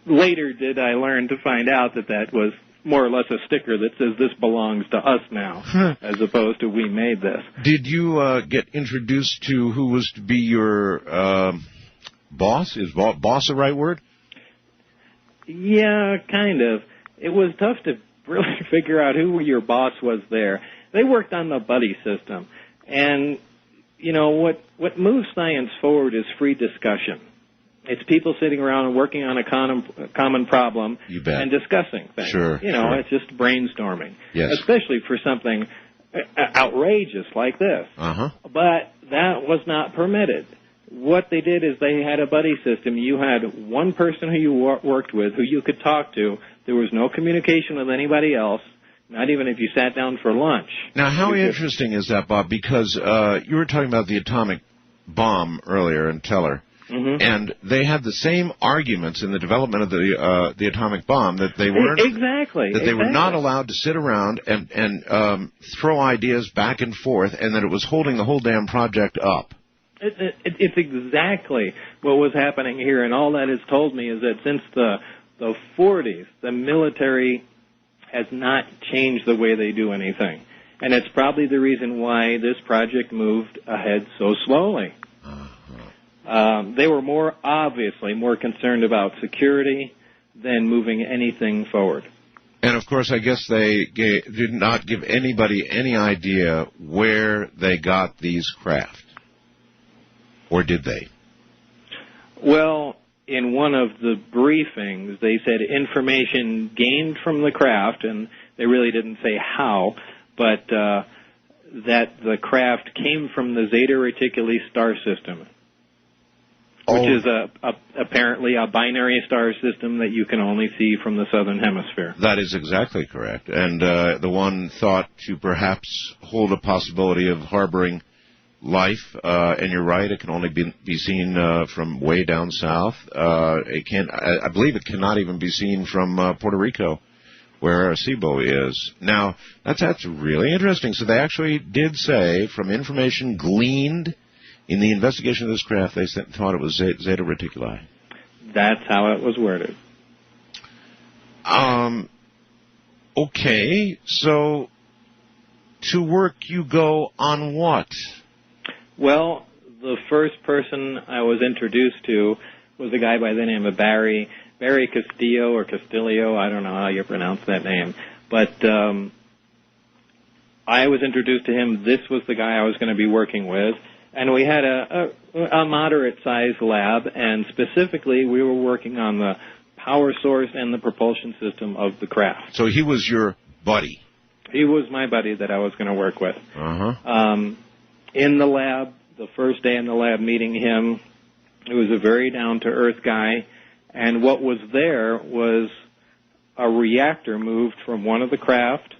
Later did I learn to find out that was more or less a sticker that says this belongs to us now, as opposed to we made this. Did you get introduced to who was to be your boss? Is boss the right word? Yeah, kind of. It was tough to really figure out who your boss was there. They worked on the buddy system. And, what moves science forward is free discussion. It's people sitting around and working on a common problem and discussing things. Sure. It's just brainstorming. Yes. Especially for something outrageous like this. Uh-huh. But that was not permitted. What they did is they had a buddy system. You had one person who you worked with who you could talk to. There was no communication with anybody else. Not even if you sat down for lunch. Now, how interesting is that, Bob? Because you were talking about the atomic bomb earlier in Teller. And they had the same arguments in the development of the atomic bomb, that they weren't they were not allowed to sit around and throw ideas back and forth, and that it was holding the whole damn project up. It's exactly what was happening here, and all that has told me is that since the 40s, the military has not changed the way they do anything. And it's probably the reason why this project moved ahead so slowly. They were obviously more concerned about security than moving anything forward. And, of course, I guess they did not give anybody any idea where they got these craft. Or did they? Well, in one of the briefings, they said information gained from the craft, and they really didn't say how, but that the craft came from the Zeta Reticuli star system, which is apparently a binary star system that you can only see from the southern hemisphere. That is exactly correct. And the one thought to perhaps hold a possibility of harboring life, and you're right, it can only be seen from way down south. I believe it cannot even be seen from Puerto Rico, where Arecibo is. Now, that's really interesting. So they actually did say, from information gleaned in the investigation of this craft, they thought it was Zeta Reticuli. That's how it was worded. Okay, so to work you go on what? Well, the first person I was introduced to was a guy by the name of Barry Castillo or Castillo. I don't know how you pronounce that name. But I was introduced to him. This was the guy I was going to be working with. And we had a moderate-sized lab, and specifically we were working on the power source and the propulsion system of the craft. So he was your buddy? He was my buddy that I was going to work with. Uh-huh. In the lab, the first day in the lab meeting him, he was a very down-to-earth guy, and what was there was a reactor moved from one of the craft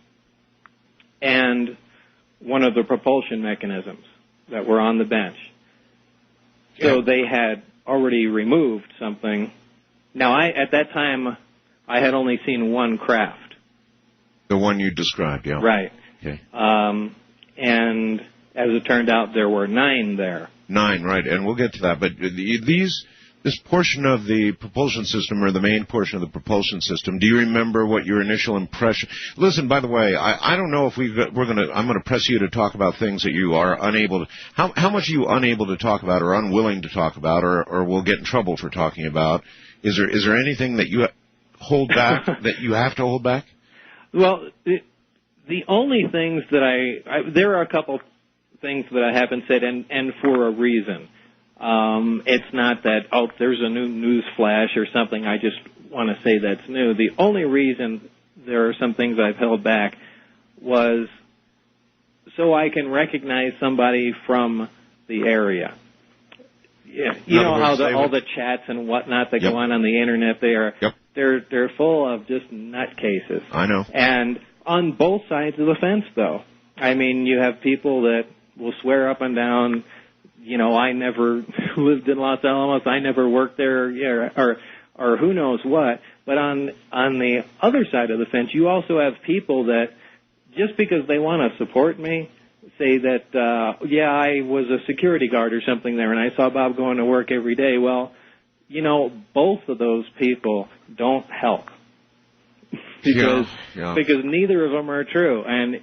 and one of the propulsion mechanisms that were on the bench. So they had already removed something. Now, at that time, I had only seen one craft. The one you described, yeah. Right. Okay. And as it turned out, there were 9 there. 9, right, and we'll get to that. But this portion of the propulsion system, or the main portion of the propulsion system, do you remember what your initial impression? Listen, by the way, I don't know if I'm going to press you to talk about things that you are unable to. How much are you unable to talk about, or unwilling to talk about, or will get in trouble for talking about? Is there anything that you hold back that you have to hold back? Well, the only things that there are a couple things that I haven't said, and for a reason. It's not that, there's a new news flash or something I just want to say that's new. The only reason there are some things I've held back was so I can recognize somebody from the area. Yeah, you know how all the chats and whatnot that go on the internet, they're full of just nutcases. I know. And on both sides of the fence, though. I mean, you have people that will swear up and down, I never lived in Los Alamos, I never worked there, or who knows what. But on the other side of the fence, you also have people that, just because they want to support me, say that, I was a security guard or something there, and I saw Bob going to work every day. Well, both of those people don't help. because neither of them are true. And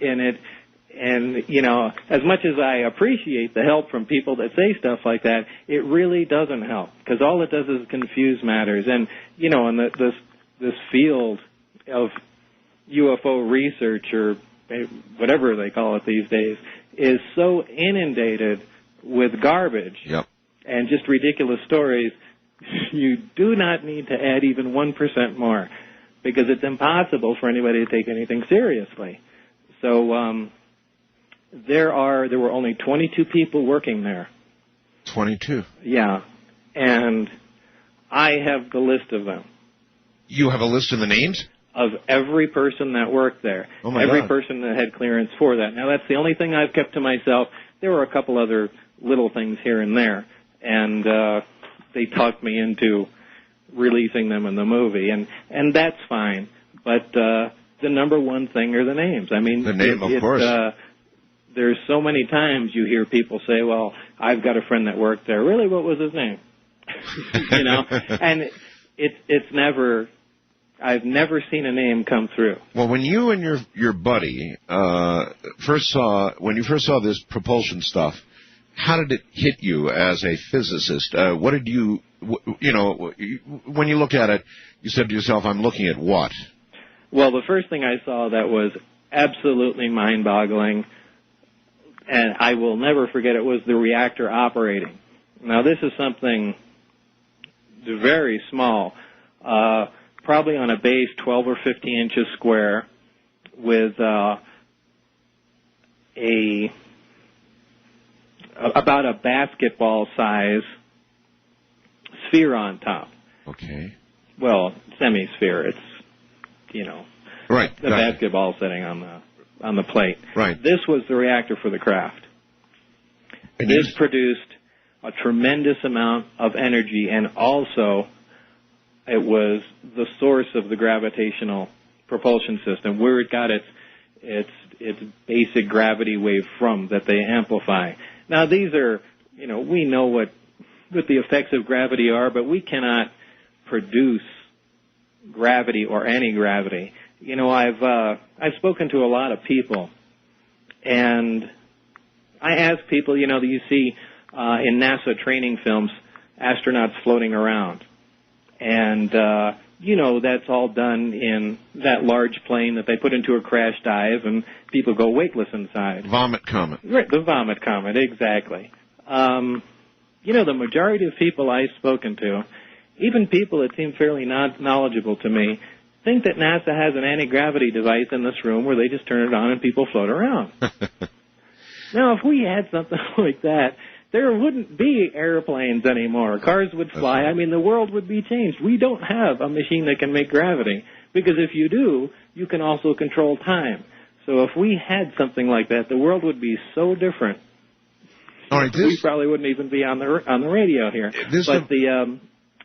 as much as I appreciate the help from people that say stuff like that, it really doesn't help, because all it does is confuse matters. And, in this field of UFO research, or whatever they call it these days, is so inundated with garbage and just ridiculous stories, you do not need to add even 1% more, because it's impossible for anybody to take anything seriously. So, there were only 22 people working there. 22? Yeah. And I have the list of them. You have a list of the names? Of every person that worked there. Oh, my every God. person that had clearance for that. Now, that's the only thing I've kept to myself. There were a couple other little things here and there. And they talked me into releasing them in the movie, and that's fine. But the number one thing are the names. I mean, the name, of course. There's so many times you hear people say, "Well, I've got a friend that worked there." Really, what was his name? You know, and it's never. I've never seen a name come through. Well, when you and your buddy first saw this propulsion stuff, how did it hit you as a physicist? What did you when you look at it, you said to yourself, "I'm looking at what?" Well, the first thing I saw that was absolutely mind-boggling, and I will never forget it, was the reactor operating. Now, this is something very small, probably on a base 12 or 15 inches square, with about a basketball size sphere on top. Okay. Well, semi-sphere. It's, right, the basketball sitting on the plate. Right. This was the reactor for the craft. And this produced a tremendous amount of energy, and also it was the source of the gravitational propulsion system, where it got its basic gravity wave from, that they amplify. Now, these are, we know what the effects of gravity are, but we cannot produce gravity or anti-gravity. I've spoken to a lot of people, and I ask people, that you see in NASA training films, astronauts floating around. And, that's all done in that large plane that they put into a crash dive, and people go weightless inside. Vomit comet. Right, the vomit comet, exactly. The majority of people I've spoken to, even people that seem fairly knowledgeable to me, think that NASA has an anti-gravity device in this room where they just turn it on and people float around. Now, if we had something like that, there wouldn't be airplanes anymore. Cars would fly. I mean, the world would be changed. We don't have a machine that can make gravity, because if you do, you can also control time. So if we had something like that, the world would be so different. All right, we probably wouldn't even be on the radio here.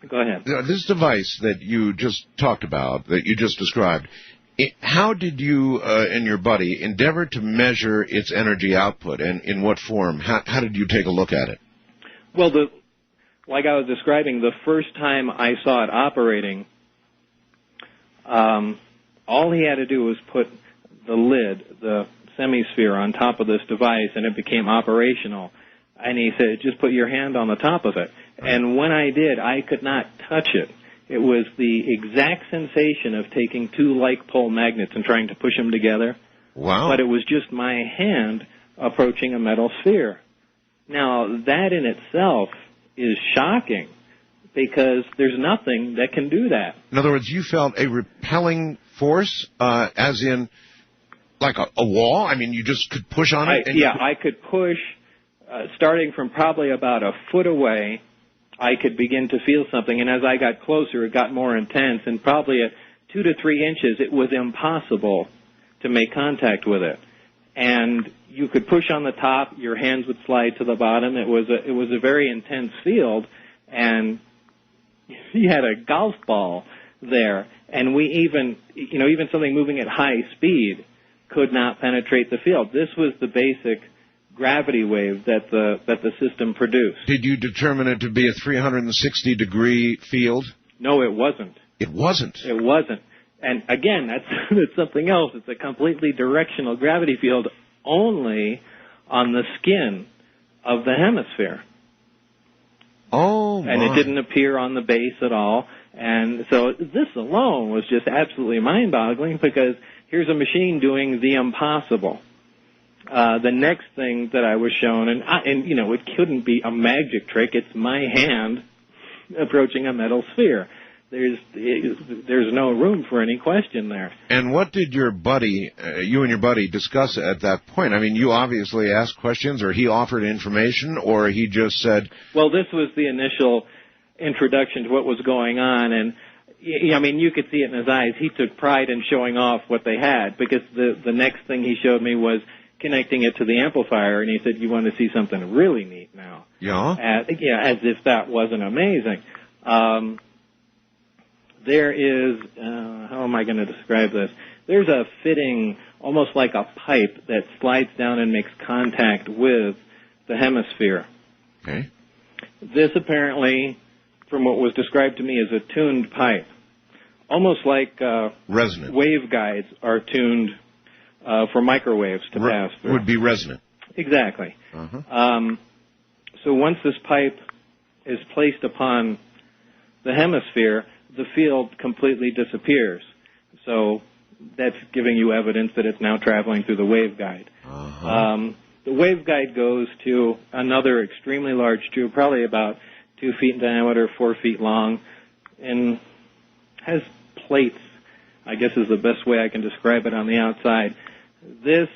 Go ahead. This device that you just talked about, that you just described, how did you and your buddy endeavor to measure its energy output, and in what form? How did you take a look at it? Well, like I was describing, the first time I saw it operating, all he had to do was put the lid, the semisphere, on top of this device, and it became operational. And he said, just put your hand on the top of it. And when I did, I could not touch it. It was the exact sensation of taking two like pole magnets and trying to push them together. Wow. But it was just my hand approaching a metal sphere. Now, that in itself is shocking, because there's nothing that can do that. In other words, you felt a repelling force, as in like a wall? I mean, you just could push on it? I could push, starting from probably about a foot away. I could begin to feel something, and as I got closer, it got more intense, and probably at 2 to 3 inches, it was impossible to make contact with it. And you could push on the top, your hands would slide to the bottom. It was a very intense field, and you had a golf ball there, and we even something moving at high speed could not penetrate the field. This was the basic gravity wave that the system produced. Did you determine it to be a 360-degree field? No, it wasn't. It wasn't? It wasn't. And again, that's something else. It's a completely directional gravity field only on the skin of the hemisphere. Oh, my. And it didn't appear on the base at all. And so this alone was just absolutely mind-boggling, because here's a machine doing the impossible. The next thing that I was shown, and it couldn't be a magic trick. It's my hand approaching a metal sphere. There's no room for any question there. And what did you and your buddy discuss at that point? I mean, you obviously asked questions, or he offered information, or he just said... Well, this was the initial introduction to what was going on, and I mean, you could see it in his eyes. He took pride in showing off what they had, because the next thing he showed me was connecting it to the amplifier, and he said, "You want to see something really neat now?" now. Yeah? As if that wasn't amazing. There is, how am I going to describe this? There's a fitting, almost like a pipe, that slides down and makes contact with the hemisphere. Okay. This apparently, from what was described to me, is a tuned pipe. Almost like resonant. Waveguides are tuned for microwaves to pass through. Would be resonant. Exactly. Uh-huh. So once this pipe is placed upon the hemisphere, the field completely disappears. So that's giving you evidence that it's now traveling through the waveguide. Uh-huh. The waveguide goes to another extremely large tube, probably about 2 feet in diameter, 4 feet long, and has plates, I guess is the best way I can describe it, on the outside. This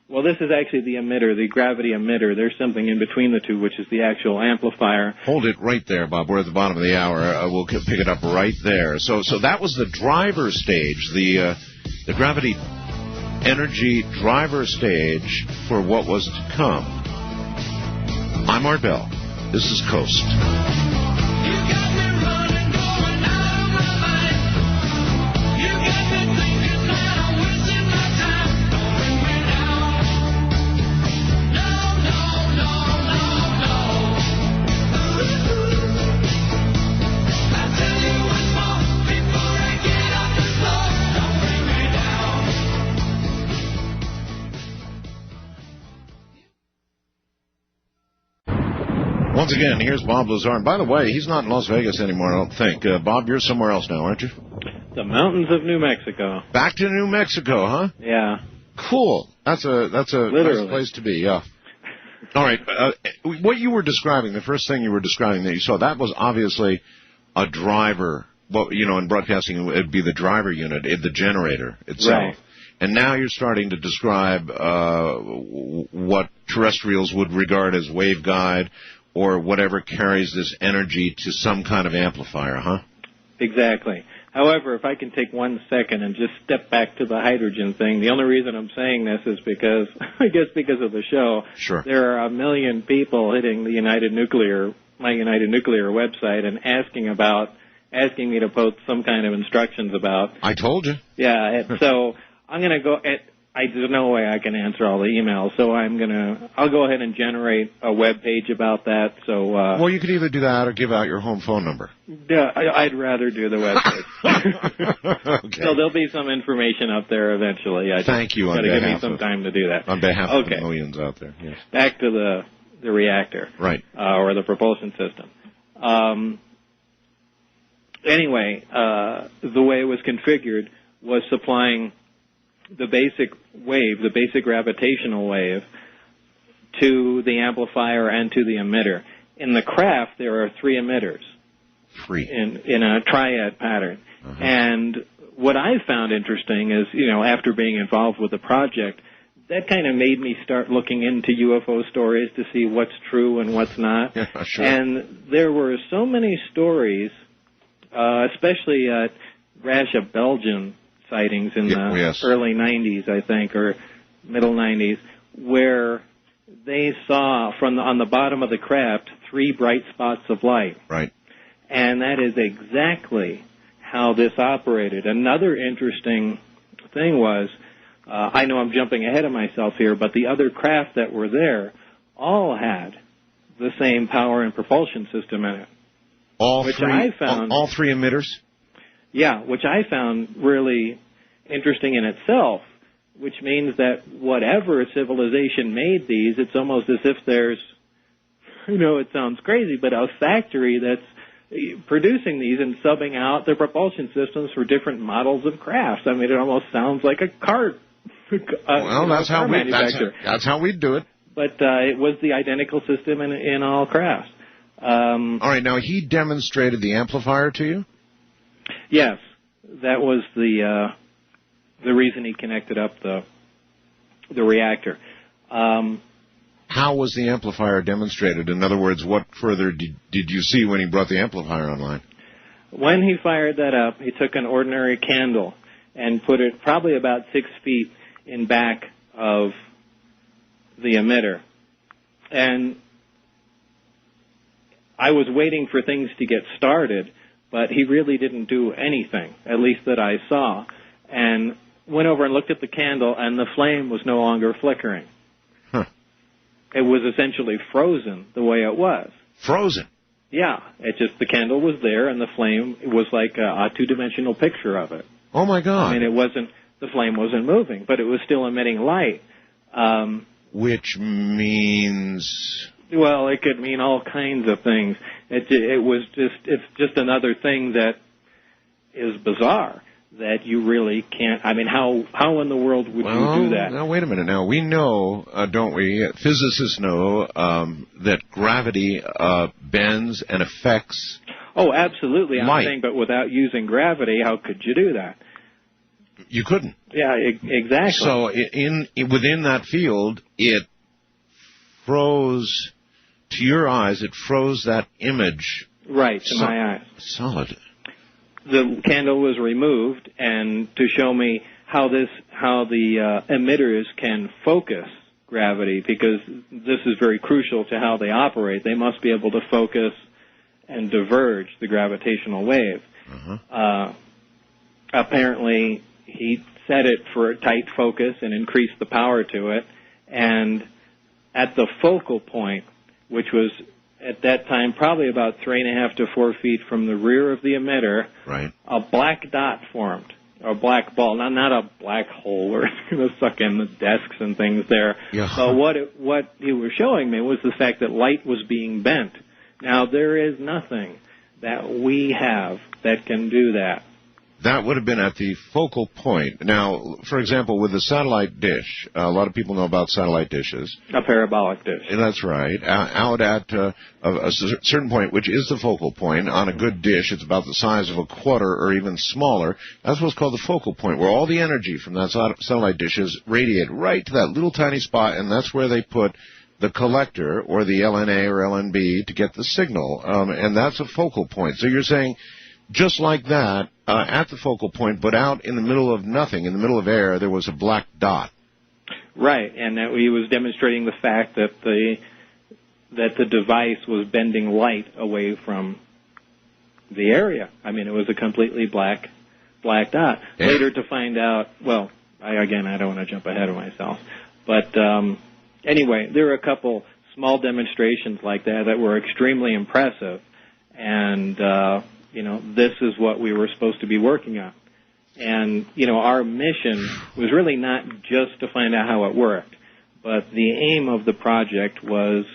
is actually the emitter, the gravity emitter. There's something in between the two, which is the actual amplifier. Hold it right there, Bob. We're at the bottom of the hour. We'll pick it up right there. So that was the driver stage, the gravity energy driver stage for what was to come. I'm Art Bell. This is Coast. Once again, here's Bob Lazar. And by the way, he's not in Las Vegas anymore, I don't think. Bob, you're somewhere else now, aren't you? The mountains of New Mexico. Back to New Mexico, huh? Yeah. Cool. That's a nice place to be, yeah. All right. What you were describing, the first thing you were describing that you saw, that was obviously a driver. Well, in broadcasting, it would be the driver unit, the generator itself. Right. And now you're starting to describe what terrestrials would regard as waveguide, or whatever carries this energy to some kind of amplifier, huh? Exactly. However, if I can take 1 second and just step back to the hydrogen thing, the only reason I'm saying this is because, because of the show. Sure. There are 1 million people hitting my United Nuclear website and asking me to post some kind of instructions about. I told you. Yeah, so I'm going to go, there's no way I can answer all the emails, so I'll go ahead and generate a web page about that. So well, you could either do that or give out your home phone number. Yeah, I'd rather do the web page. Okay. So there'll be some information up there eventually. Thank you. Got to give me some time to do that. On behalf of the millions out there. Yes. Back to the reactor, right, or the propulsion system. Anyway, the way it was configured was supplying the basic wave, the basic gravitational wave, to the amplifier and to the emitter. In the craft, there are 3 emitters. 3. In a triad pattern. Uh-huh. And what I found interesting is, after being involved with the project, that kind of made me start looking into UFO stories to see what's true and what's not. Yeah, sure. And there were so many stories, especially a rash of Belgian sightings in the early 90s, I think, or middle 90s, where they saw on the bottom of the craft 3 bright spots of light. Right. And that is exactly how this operated. Another interesting thing was, I know I'm jumping ahead of myself here, but the other craft that were there all had the same power and propulsion system in it. All 3 emitters? Yeah, which I found really interesting in itself, which means that whatever civilization made these, it's almost as if there's, it sounds crazy, but a factory that's producing these and subbing out their propulsion systems for different models of crafts. I mean, it almost sounds like a car. Well, that's how we do it. But it was the identical system in all crafts. All right, now he demonstrated the amplifier to you? Yes, that was the reason he connected up the reactor. How was the amplifier demonstrated? In other words, what further did you see when he brought the amplifier online? When he fired that up, he took an ordinary candle and put it probably about 6 feet in back of the emitter. And I was waiting for things to get started, but he really didn't do anything, at least that I saw. And went over and looked at the candle, and the flame was no longer flickering. Huh. It was essentially frozen the way it was. Frozen? Yeah. The candle was there, and the flame was like a two-dimensional picture of it. Oh, my God. I mean, the flame wasn't moving, but it was still emitting light. Which means... Well, it could mean all kinds of things. It's just another thing that is bizarre, that you really can't, I mean, how in the world would you do that? Now, wait a minute. Now, we know, don't we, physicists know that gravity bends and affects Oh, absolutely. light. I'm saying, but without using gravity, how could you do that? You couldn't. Yeah, exactly. So within that field, it froze, to your eyes, it froze that image. Right, to my eyes. Solid. The candle was removed, and to show me how the emitters can focus gravity, because this is very crucial to how they operate. They must be able to focus and diverge the gravitational wave. Uh-huh. Apparently, he set it for a tight focus and increased the power to it, and at the focal point, which was at that time probably about 3.5 to 4 feet from the rear of the emitter, right, a black dot formed, a black ball, not a black hole where it's going to suck in the desks and things there. Yeah. But what he was showing me was the fact that light was being bent. Now, there is nothing that we have that can do that. That would have been at the focal point. Now, for example, with the satellite dish, a lot of people know about satellite dishes. A parabolic dish. That's right. Out at a certain point, which is the focal point, on a good dish, it's about the size of a quarter or even smaller. That's what's called the focal point, where all the energy from that satellite dish is radiated right to that little tiny spot, and that's where they put the collector, or the LNA or LNB, to get the signal. And that's a focal point. So you're saying, just like that, at the focal point, but out in the middle of nothing, in the middle of air, there was a black dot. Right, and that he was demonstrating the fact that the device was bending light away from the area. I mean, it was a completely black dot. Yeah. Later to find out, well, I don't want to jump ahead of myself, but anyway, there were a couple small demonstrations like that were extremely impressive, and this is what we were supposed to be working on. And, our mission was really not just to find out how it worked, but the aim of the project was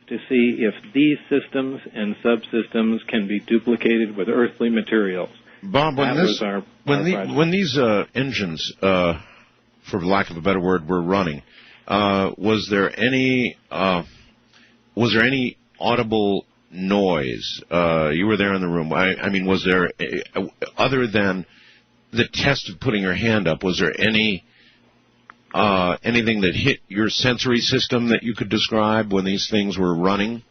to see if these systems and subsystems can be duplicated with earthly materials. Bob, when these engines, for lack of a better word, were running, was there any audible noise? You were there in the room. I mean, was there, other than the test of putting your hand up, was there anything that hit your sensory system that you could describe when these things were running?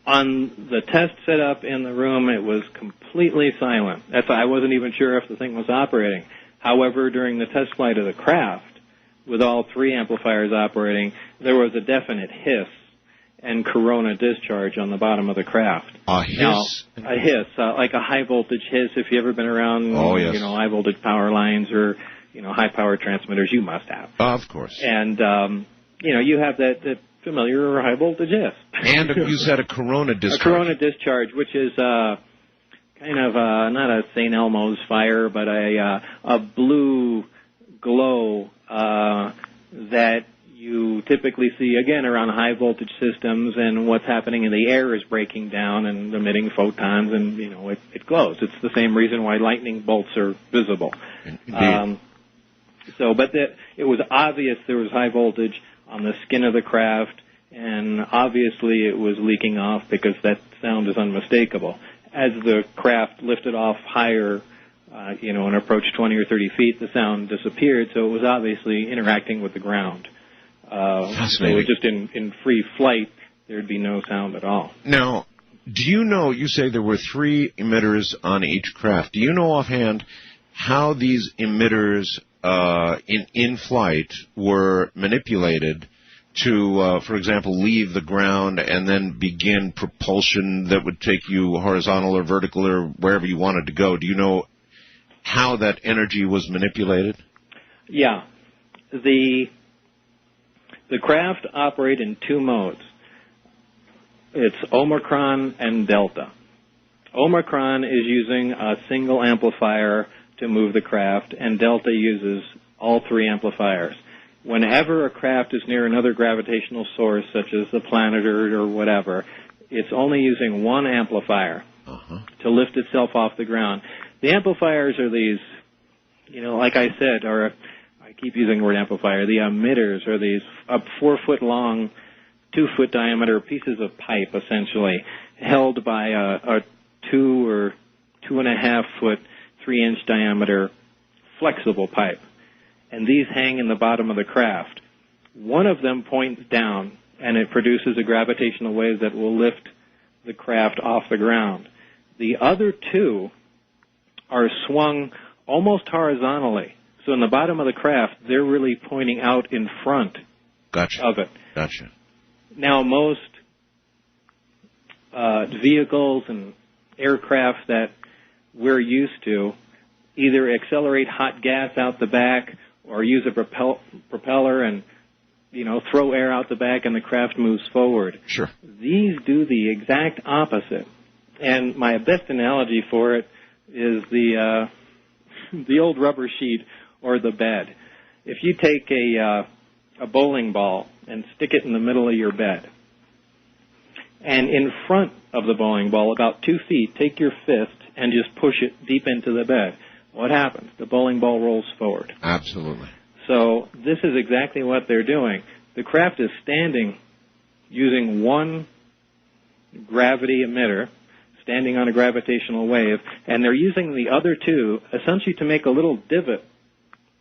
On the test setup in the room, it was completely silent. I wasn't even sure if the thing was operating. However, during the test flight of the craft, with all 3 amplifiers operating, there was a definite hiss and corona discharge on the bottom of the craft. A hiss? Now, a hiss, like a high-voltage hiss. If you've ever been around, yes, high-voltage power lines or, high-power transmitters, you must have. Of course. And, you have that familiar high-voltage hiss. And you said a corona discharge. A corona discharge, which is kind of not a St. Elmo's fire, but a blue glow that you typically see, again, around high-voltage systems, and what's happening in the air is breaking down and emitting photons, and, it glows. It's the same reason why lightning bolts are visible. Indeed. But it was obvious there was high voltage on the skin of the craft, and obviously it was leaking off because that sound is unmistakable. As the craft lifted off higher, and approached 20 or 30 feet, the sound disappeared, so it was obviously interacting with the ground. Fascinating. So just in free flight, there'd be no sound at all. Now, do you know, you say there were 3 emitters on each craft. Do you know offhand how these emitters in flight were manipulated to, for example, leave the ground and then begin propulsion that would take you horizontal or vertical or wherever you wanted to go. Do you know how that energy was manipulated? Yeah. The craft operate in two modes. It's Omicron and Delta. Omicron is using a single amplifier to move the craft, and Delta uses all three amplifiers. Whenever a craft is near another gravitational source, such as the planet or whatever, it's only using one amplifier to lift itself off the ground. The amplifiers are these, like I said, I keep using the word amplifier, the emitters are these 4-foot long, 2-foot diameter pieces of pipe, essentially, held by a 2 or 2.5 foot, 3-inch diameter flexible pipe. And these hang in the bottom of the craft. One of them points down, and it produces a gravitational wave that will lift the craft off the ground. The other two are swung almost horizontally. So in the bottom of the craft, they're really pointing out in front of it. Gotcha. Now, most vehicles and aircraft that we're used to either accelerate hot gas out the back or use a propeller and, throw air out the back and the craft moves forward. Sure. These do the exact opposite. And my best analogy for it is the old rubber sheet or the bed. If you take a bowling ball and stick it in the middle of your bed, and in front of the bowling ball, about 2 feet, take your fist and just push it deep into the bed, what happens? The bowling ball rolls forward. Absolutely. So this is exactly what they're doing. The craft is standing using one gravity emitter, standing on a gravitational wave, and they're using the other two essentially to make a little divot,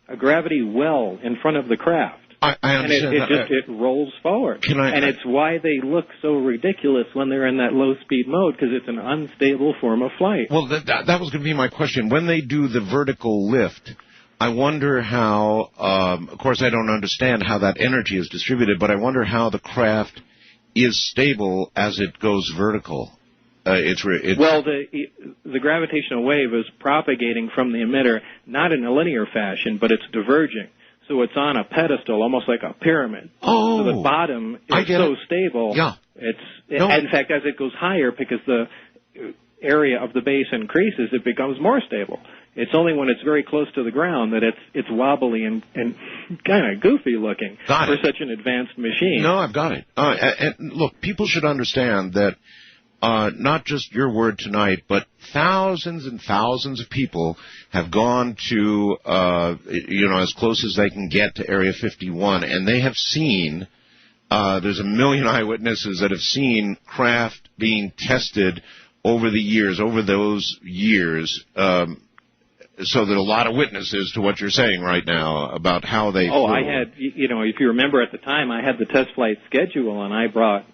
a gravity well in front of the craft. I understand. And it rolls forward. And it's why they look so ridiculous when they're in that low-speed mode, because it's an unstable form of flight. Well, that was going to be my question. When they do the vertical lift, I wonder how, of course I don't understand how that energy is distributed, but I wonder how the craft is stable as it goes vertical. Well, the gravitational wave is propagating from the emitter, not in a linear fashion, but it's diverging. So it's on a pedestal, almost like a pyramid. Oh, so the bottom is so stable. Yeah. In fact, as it goes higher, because the area of the base increases, it becomes more stable. It's only when it's very close to the ground that it's wobbly and kind of goofy looking for such an advanced machine. No, I've got it. And look, people should understand that not just your word tonight, but thousands and thousands of people have gone to, as close as they can get to Area 51, and they have seen, there's 1 million eyewitnesses that have seen craft being tested over those years, so there are a lot of witnesses to what you're saying right now about how they flew. I had, if you remember at the time, I had the test flight schedule, and I brought,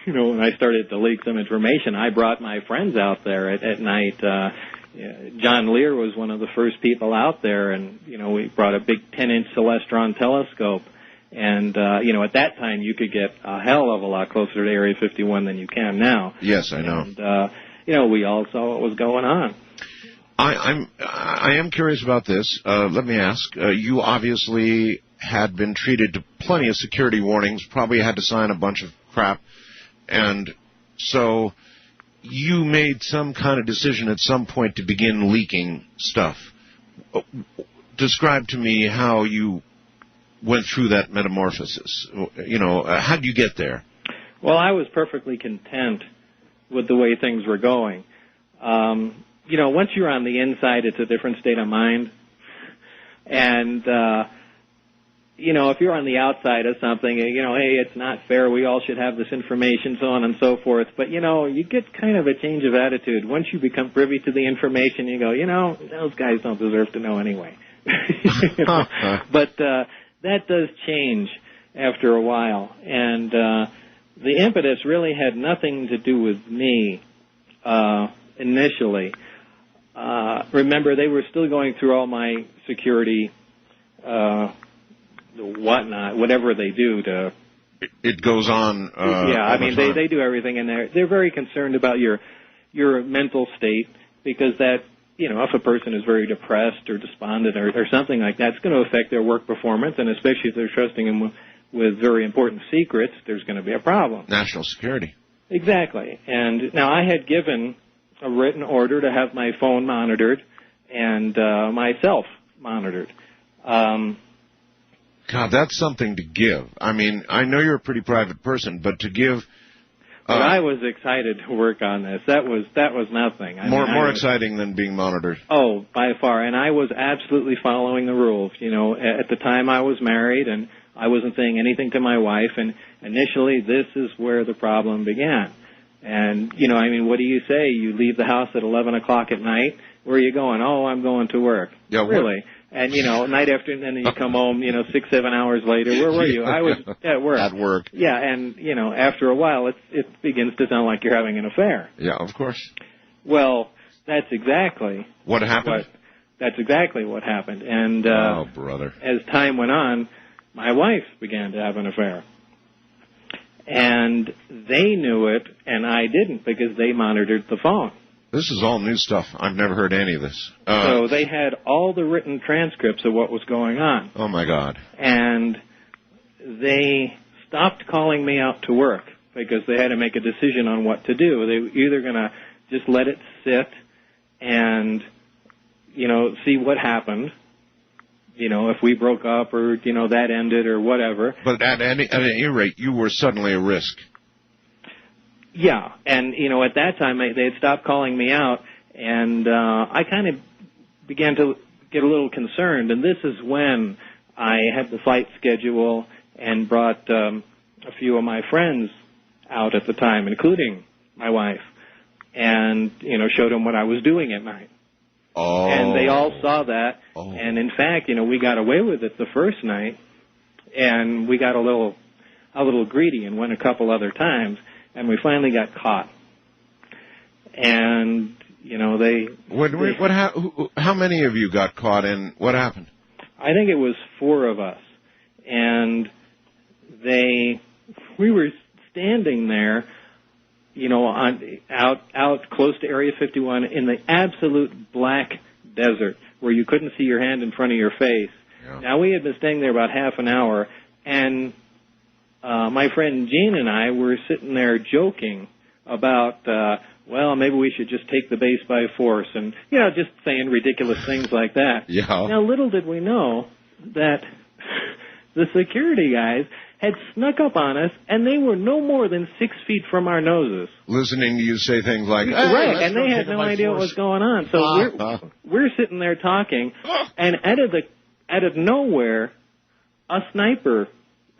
when I started to leak some information, I brought my friends out there at night. John Lear was one of the first people out there, and, we brought a big 10-inch Celestron telescope. And, at that time, you could get a hell of a lot closer to Area 51 than you can now. Yes, I know. And, we all saw what was going on. I am curious about this. Let me ask. You obviously had been treated to plenty of security warnings, probably had to sign a bunch of crap. And so you made some kind of decision at some point to begin leaking stuff. Describe to me how you went through that metamorphosis. How did you get there? Well, I was perfectly content with the way things were going. Once you're on the inside, it's a different state of mind. And, if you're on the outside of something, hey, it's not fair, we all should have this information, so on and so forth. But, you get kind of a change of attitude. Once you become privy to the information, you go, those guys don't deserve to know anyway. But that does change after a while. And the impetus really had nothing to do with me initially. Remember, they were still going through all my security whatnot, whatever they do to. It goes on. Yeah, I mean they do everything in there. They're very concerned about your mental state, because that, if a person is very depressed or despondent or something like that, it's going to affect their work performance, and especially if they're trusting them with very important secrets, there's going to be a problem. National security. Exactly. And now I had given a written order to have my phone monitored and myself monitored. God, that's something to give. I mean, I know you're a pretty private person, but to give. But I was excited to work on this. That was nothing. More exciting than being monitored. Oh, by far. And I was absolutely following the rules. At the time I was married, and I wasn't saying anything to my wife. And initially, this is where the problem began. And what do you say? You leave the house at 11 o'clock at night. Where are you going? Oh, I'm going to work. Yeah, really. And, night after, and then you come home, 6-7 hours later. Where were you? I was at work. At work. Yeah, and, after a while, it begins to sound like you're having an affair. Yeah, of course. Well, that's exactly what happened. That's exactly what happened. And oh, brother. As time went on, my wife began to have an affair. And they knew it, and I didn't, because they monitored the phone. This is all new stuff. I've never heard any of this. So they had all the written transcripts of what was going on. Oh, my God. And they stopped calling me out to work because they had to make a decision on what to do. They were either going to just let it sit and, see what happened, if we broke up or, that ended or whatever. But at any rate, you were suddenly a risk. Yeah, and, at that time, they had stopped calling me out, and I kind of began to get a little concerned, and this is when I had the flight schedule and brought a few of my friends out at the time, including my wife, and, showed them what I was doing at night. Oh. And they all saw that, oh. And in fact, we got away with it the first night, and we got a little greedy and went a couple other times. And we finally got caught. And, how many of you got caught, and what happened? I think it was 4 of us. And we were standing there, out close to Area 51 in the absolute black desert where you couldn't see your hand in front of your face. Yeah. Now, we had been staying there about half an hour, and my friend Gene and I were sitting there joking about, maybe we should just take the base by force, and, just saying ridiculous things like that. Yeah. Now, little did we know that the security guys had snuck up on us, and they were no more than 6 feet from our noses. Listening to you say things like, right, and they had no idea what was going on. So we're sitting there talking, and out of nowhere, a sniper...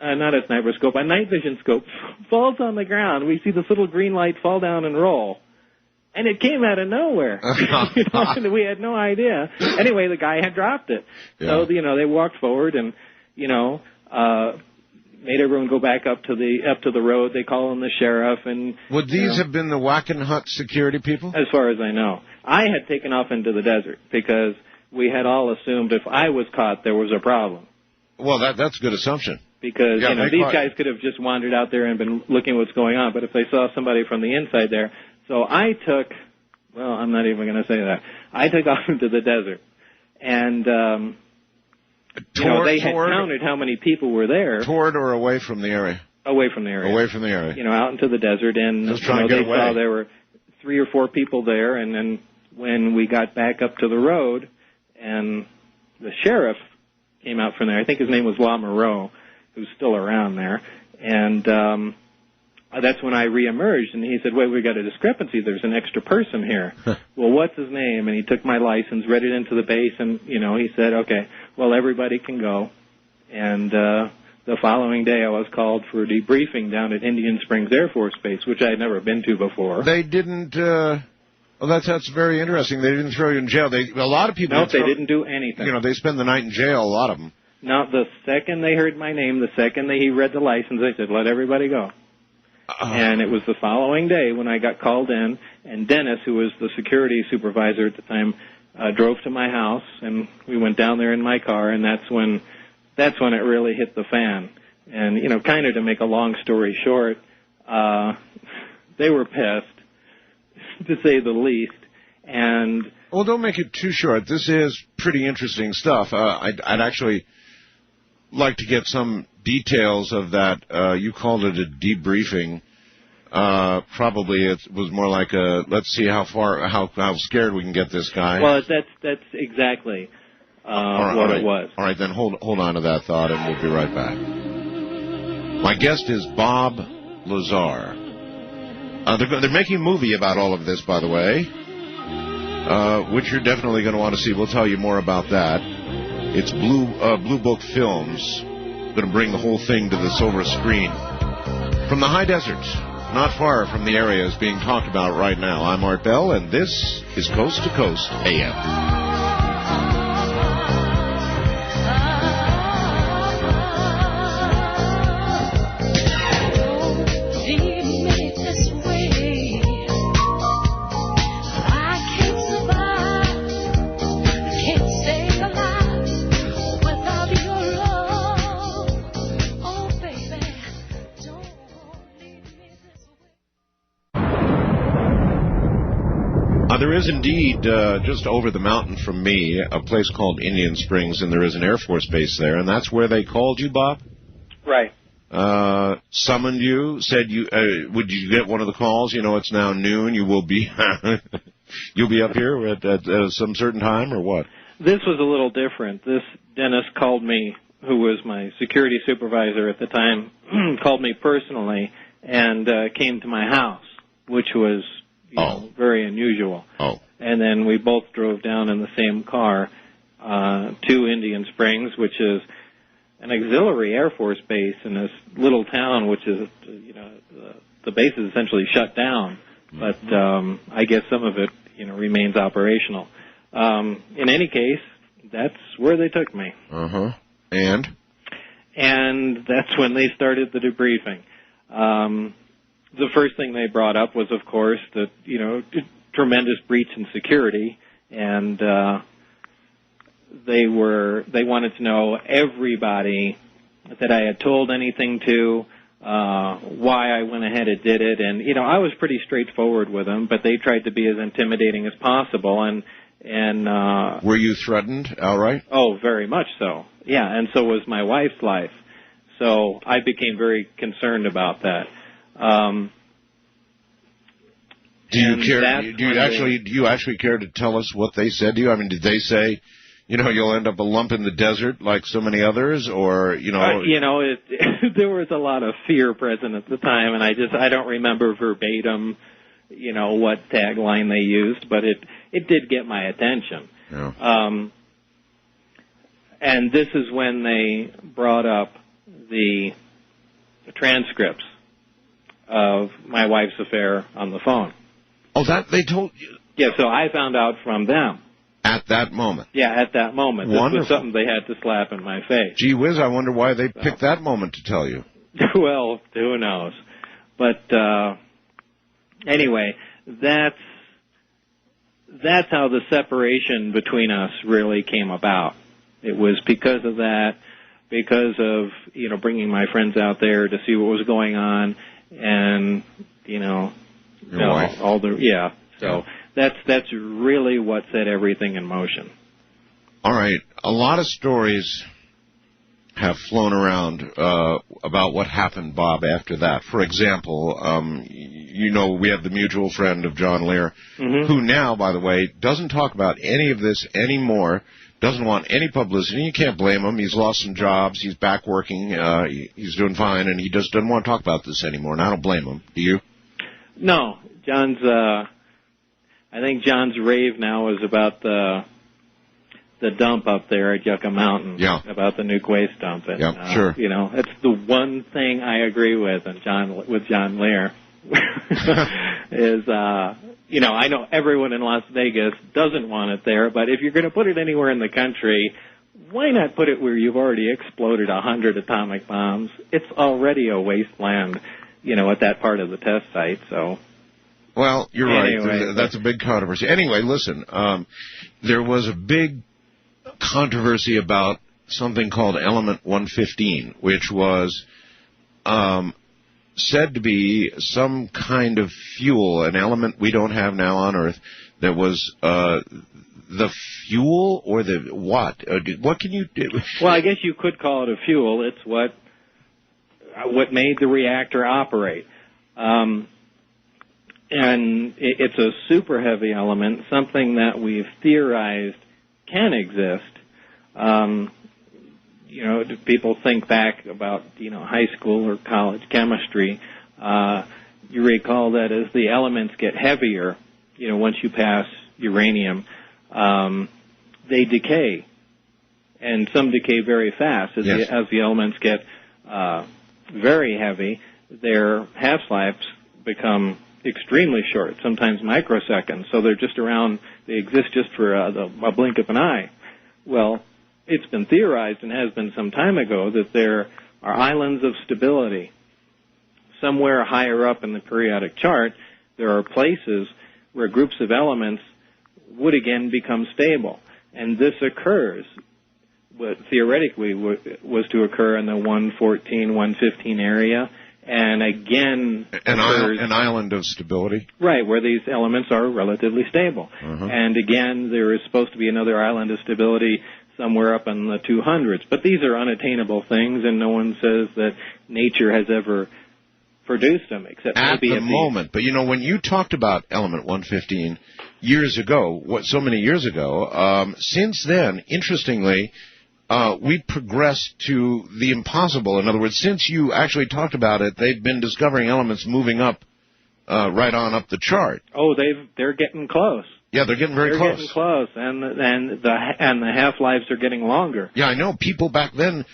not a sniper scope, a night vision scope, falls on the ground. We see this little green light fall down and roll. And it came out of nowhere. We had no idea. Anyway, the guy had dropped it. Yeah. So, they walked forward and, made everyone go back up to the road. They called in the sheriff. And would these have been the Wackenhut security people? As far as I know. I had taken off into the desert because we had all assumed if I was caught, there was a problem. Well, that's a good assumption. Because, these guys could have just wandered out there and been looking what's going on. But if they saw somebody from the inside there. So I took, I'm not even going to say that. I took off into the desert. And, they had counted how many people were there. Toward or away from the area? Away from the area. Away from the area. Out into the desert. And, they saw there were 3 or 4 people there. And then when we got back up to the road and the sheriff came out from there, I think his name was La Moreau, who's still around there, and that's when I reemerged, and he said, wait, we got a discrepancy, there's an extra person here. Well, what's his name? And he took my license, read it into the base, and, he said, okay, well, everybody can go. And the following day I was called for a debriefing down at Indian Springs Air Force Base, which I had never been to before. They didn't... Well, that's very interesting. They didn't throw you in jail. A lot of people... No, they didn't do anything. They spend the night in jail, a lot of them. Now, the second they heard my name, the second that he read the license, they said, let everybody go. And it was the following day when I got called in, and Dennis, who was the security supervisor at the time, drove to my house, and we went down there in my car, and that's that's when it really hit the fan. And, you know, kind of to make a long story short, they were pissed, to say the least. And well, don't make it too short. This is pretty interesting stuff. I'd actually like to get some details of that. You called it a debriefing. Probably it was more like a let's see how scared we can get this guy. Well, that's exactly what it was. All right, then hold on to that thought, and we'll be right back. My guest is Bob Lazar. They're making a movie about all of this, by the way, which you're definitely going to want to see. We'll tell you more about that. It's Blue Book Films. Going to bring the whole thing to the silver screen from the high desert, not far from the areas being talked about right now. I'm Art Bell, and this is Coast to Coast AM. There is indeed, just over the mountain from me, a place called Indian Springs, and there is an Air Force base there, and that's where they called you, Bob? Right. Summoned you, said you, would you get one of the calls? You know, it's now noon, you will be, you'll be up here at some certain time, or what? This was a little different. This dentist called me, who was my security supervisor at the time, called me personally and came to my house, which was very unusual. Oh. And then we both drove down in the same car to Indian Springs, which is an auxiliary Air Force base in this little town, which is, you know, the base is essentially shut down. But I guess some of it, you know, remains operational. In any case, that's where they took me. Uh-huh. And that's when they started the debriefing. The first thing they brought up was, of course, that, you know, tremendous breach in security, and they wanted to know everybody that I had told anything to, why I went ahead and did it, and, you know, I was pretty straightforward with them, but they tried to be as intimidating as possible, and were you threatened outright? Oh, very much so. Yeah, and so was my wife's life. So I became very concerned about that. Do you actually care to tell us what they said to you? I mean, did they say, you know, you'll end up a lump in the desert like so many others, or, you know? There was a lot of fear present at the time, and I don't remember verbatim, you know, what tagline they used, but it did get my attention. Yeah. And this is when they brought up the transcripts of my wife's affair on the phone. Oh, that they told you? Yeah, so I found out from them. At that moment? Yeah, at that moment. Wonderful. This was something they had to slap in my face. Gee whiz, I wonder why they picked that moment to tell you. Well, who knows? But anyway, that's how the separation between us really came about. It was because of that, because of, you know, bringing my friends out there to see what was going on, and, you know, So that's really what set everything in motion. All right. A lot of stories have flown around about what happened, Bob, after that. For example, you know, we have the mutual friend of John Lear, who now, by the way, doesn't talk about any of this anymore, doesn't want any publicity. You can't blame him. He's lost some jobs. He's back working. He's doing fine, and he just doesn't want to talk about this anymore, and I don't blame him. Do you? No. I think John's rave now is about the dump up there at Yucca Mountain. Yeah. About the nuke waste dump. And, yeah, sure. You know, it's the one thing I agree with John Lear is, you know, I know everyone in Las Vegas doesn't want it there, but if you're going to put it anywhere in the country, why not put it where you've already exploded 100 atomic bombs? It's already a wasteland, you know, at that part of the test site, so... Well, you're right. That's a big controversy. Anyway, listen, there was a big controversy about something called element 115, which was said to be some kind of fuel, an element we don't have now on Earth, that was the fuel or the what? What can you do? Well, I guess you could call it a fuel. It's what made the reactor operate. And it's a super heavy element, something that we've theorized can exist. People think back about, high school or college chemistry. You recall that as the elements get heavier, once you pass uranium, they decay. And some decay very fast. As the elements get very heavy, their half-lives become extremely short, sometimes microseconds. So they're just around, they exist just for a blink of an eye. Well, it's been theorized, and has been some time ago, that there are islands of stability. Somewhere higher up in the periodic chart, there are places where groups of elements would again become stable. And this occurs, what theoretically was to occur in the 114, 115 area, and again an island of stability. Right, where these elements are relatively stable. Uh-huh. And again, there is supposed to be another island of stability somewhere up in the 200s. But these are unattainable things, and no one says that nature has ever produced them, except at maybe the moment. But when you talked about element 115 years ago, so many years ago, since then, interestingly, we've progressed to the impossible. In other words, since you actually talked about it, they've been discovering elements moving up, right on up the chart. Oh, they're getting close. Yeah, they're getting very close. They're getting close, and the half-lives are getting longer. Yeah, I know. People back then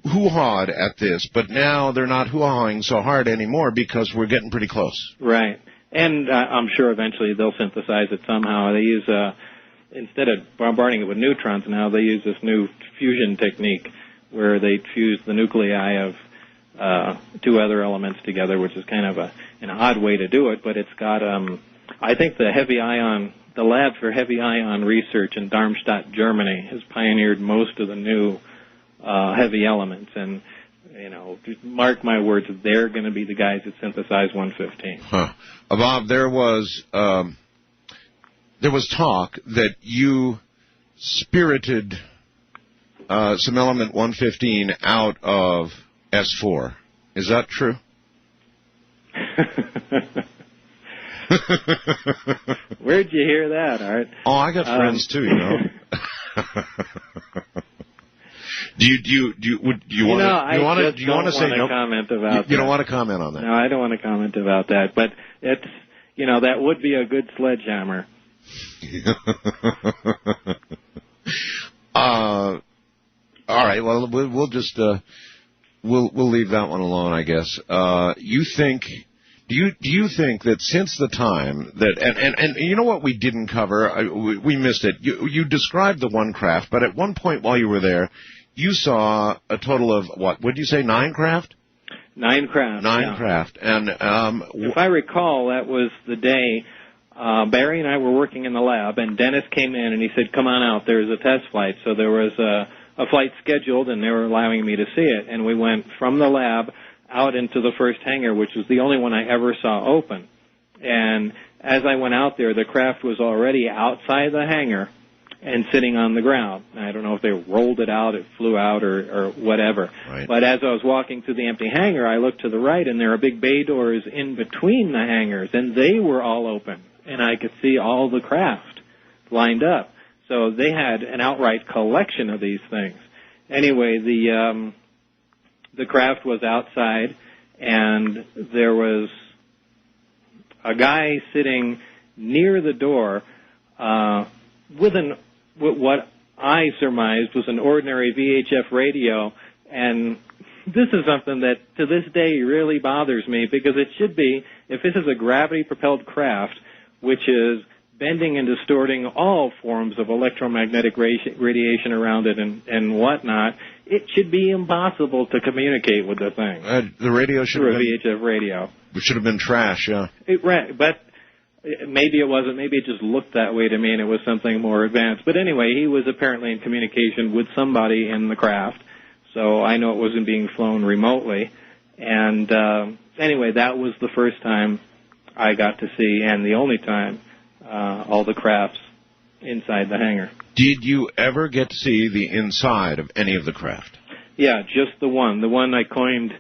hoo-hawed at this, but now they're not hoo-hawing so hard anymore because we're getting pretty close. Right. And I'm sure eventually they'll synthesize it somehow. They use, instead of bombarding it with neutrons now, they use this new fusion technique where they fuse the nuclei of two other elements together, which is kind of an odd way to do it, but it's got, I think the Lab for Heavy Ion Research in Darmstadt, Germany, has pioneered most of the new heavy elements, and mark my words, they're going to be the guys that synthesize 115. Huh. Bob, there was talk that you spirited some element 115 out of S4. Is that true? Where'd you hear that, Art? Oh, I got friends too, Do you want to say no? Comment about you don't want to comment on that? No, I don't want to comment about that. But it's that would be a good sledgehammer. All right. Well, we'll just we'll leave that one alone, I guess. Do you think that since the time that and you know what we didn't cover, we missed it. You described the one craft, but at one point while you were there, you saw a total of what did you say? 9 craft? 9 craft. 9 craft, and if I recall, that was the day Barry and I were working in the lab, and Dennis came in and he said, "Come on out. There's a test flight." So there was a flight scheduled, and they were allowing me to see it, and we went from the lab out into the first hangar, which was the only one I ever saw open. And as I went out there, the craft was already outside the hangar and sitting on the ground. I don't know if they rolled it out, it flew out, or whatever. Right. But as I was walking through the empty hangar, I looked to the right, and there are big bay doors in between the hangars, and they were all open, and I could see all the craft lined up. So they had an outright collection of these things. Anyway, the craft was outside, and there was a guy sitting near the door with what I surmised was an ordinary VHF radio, and this is something that to this day really bothers me, because it should be, if this is a gravity-propelled craft, which is bending and distorting all forms of electromagnetic radiation around it and whatnot, it should be impossible to communicate with the thing. The radio should have been VHF radio. It should have been trash, yeah. But Maybe it wasn't. Maybe it just looked that way to me, and it was something more advanced. But anyway, he was apparently in communication with somebody in the craft, so I know it wasn't being flown remotely. And anyway, that was the first time I got to see, and the only time, all the crafts inside the hangar. Did you ever get to see the inside of any of the craft? Yeah, just the one. The one I coined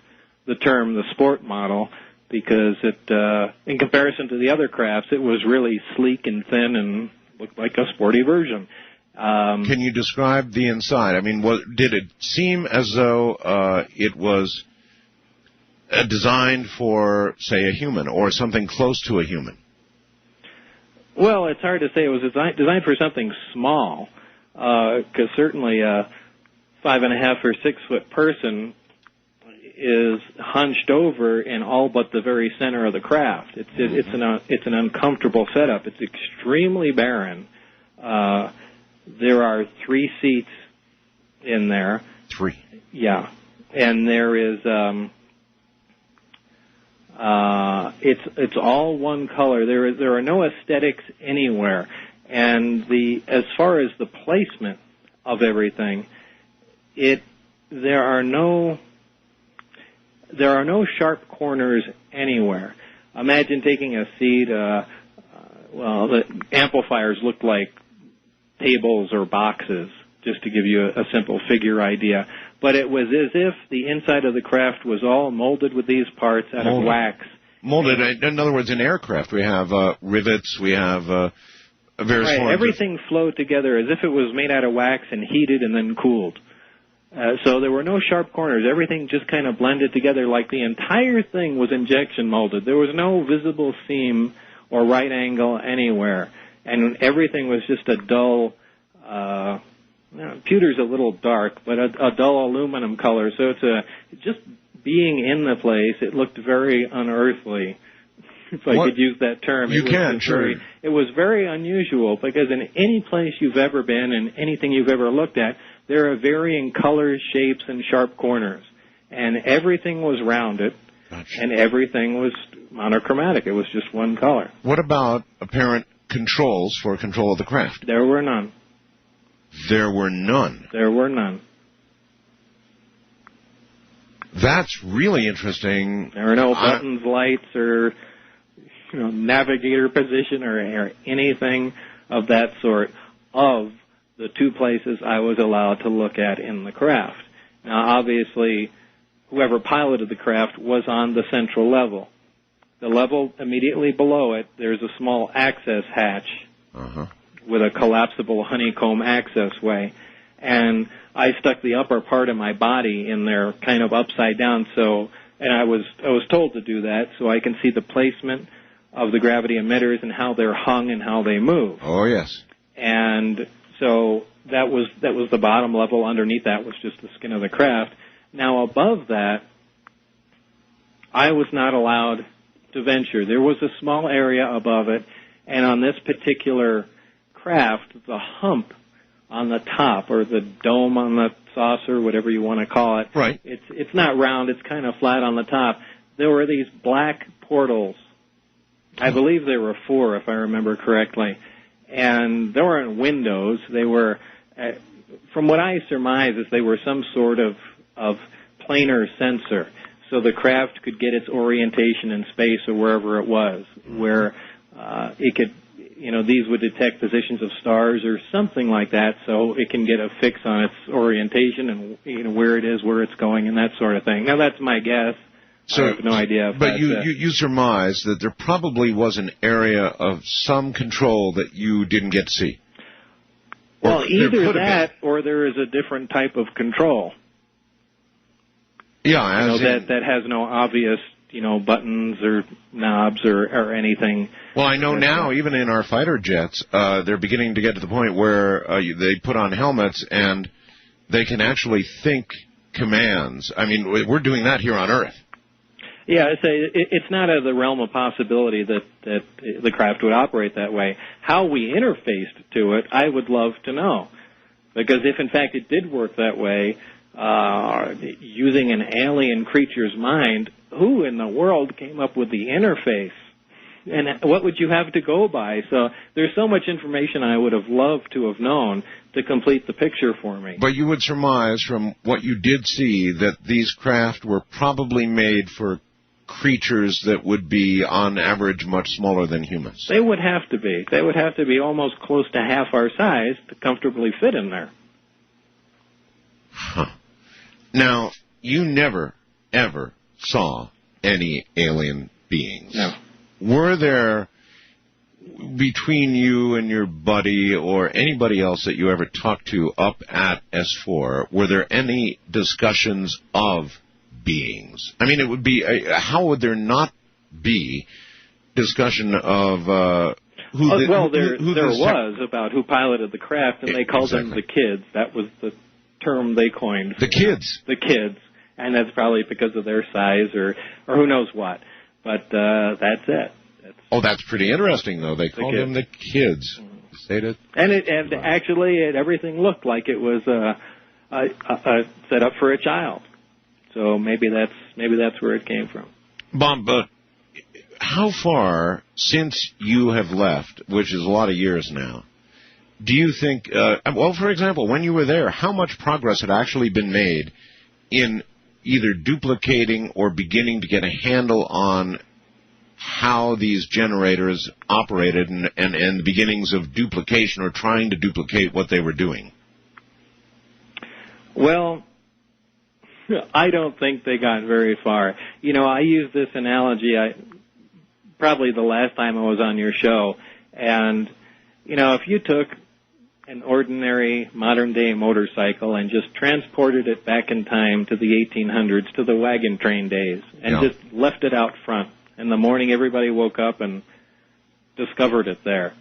the term the sport model, because it, in comparison to the other crafts, it was really sleek and thin and looked like a sporty version. Can you describe the inside? I mean, did it seem as though it was designed for, say, a human or something close to a human? Well, it's hard to say. It was designed for something small, because certainly a 5.5 or 6 foot person is hunched over in all but the very center of the craft. It's an uncomfortable setup. It's extremely barren. There are 3 seats in there. 3. Yeah, and there is. It's all one color. There are no aesthetics anywhere, and as far as the placement of everything, there are no sharp corners anywhere. Imagine taking a seat. The amplifiers looked like tables or boxes, just to give you a simple figure idea. But it was as if the inside of the craft was all molded with these parts out of wax. Molded. In other words, in aircraft, we have rivets, we have various forms. Right, everything flowed together as if it was made out of wax and heated and then cooled. So there were no sharp corners. Everything just kind of blended together like the entire thing was injection molded. There was no visible seam or right angle anywhere. And everything was just a dull, pewter's a little dark, but a dull aluminum color. So just being in the place, it looked very unearthly, if I could use that term. You can, sure. It was very unusual, because in any place you've ever been and anything you've ever looked at, there are varying colors, shapes, and sharp corners. And everything was rounded, and everything was monochromatic. It was just one color. What about apparent controls for control of the craft? There were none. There were none? There were none. That's really interesting. There were no buttons, lights, or navigator position or anything of that sort of the 2 places I was allowed to look at in the craft. Now, obviously, whoever piloted the craft was on the central level. The level immediately below it, there's a small access hatch with a collapsible honeycomb access way. And I stuck the upper part of my body in there kind of upside down, and I was told to do that so I can see the placement of the gravity emitters and how they're hung and how they move. Oh, yes. And so that was the bottom level. Underneath that was just the skin of the craft. Now, above that, I was not allowed to venture. There was a small area above it, and on this particular craft, the hump on the top, or the dome on the saucer, whatever you want to call it, right. It's not round, it's kind of flat on the top. There were these black portals. I believe there were 4, if I remember correctly. And there weren't windows. They were, from what I surmise, is they were some sort of planar sensor, so the craft could get its orientation in space or wherever it was, where it could, these would detect positions of stars or something like that, so it can get a fix on its orientation and where it is, where it's going, and that sort of thing. Now, that's my guess. So, I have no idea. But you surmise that there probably was an area of some control that you didn't get to see. Well, either that or there is a different type of control. Yeah, that has no obvious, buttons or knobs or anything. Well, I know now, even in our fighter jets, they're beginning to get to the point where they put on helmets and they can actually think commands. I mean, we're doing that here on Earth. Yeah, it's not out of the realm of possibility that the craft would operate that way. How we interfaced to it, I would love to know. Because if, in fact, it did work that way, using an alien creature's mind, who in the world came up with the interface? And what would you have to go by? So there's so much information I would have loved to have known to complete the picture for me. But you would surmise from what you did see that these craft were probably made for creatures that would be, on average, much smaller than humans. They would have to be. They would have to be almost close to half our size to comfortably fit in there. Huh. Now, you never, ever saw any alien beings. No. Were there, between you and your buddy or anybody else that you ever talked to up at S4, were there any discussions of beings? I mean, it would be, how would there not be discussion of there was about who piloted the craft, and they called them the kids. That was the term they coined. The kids. The kids. And that's probably because of their size or who knows what. But that's it. That's pretty interesting, though. They called them the kids. And actually, everything looked like it was set up for a child. So maybe that's where it came from. Bob, but how far since you have left, which is a lot of years now, do you think, for example, when you were there, how much progress had actually been made in either duplicating or beginning to get a handle on how these generators operated and the beginnings of duplication or trying to duplicate what they were doing? Well, I don't think they got very far. You know, I use this analogy probably the last time I was on your show, and, you know, if you took an ordinary modern-day motorcycle and just transported it back in time to the 1800s, to the wagon train days, and just left it out front. In the morning, everybody woke up and discovered it there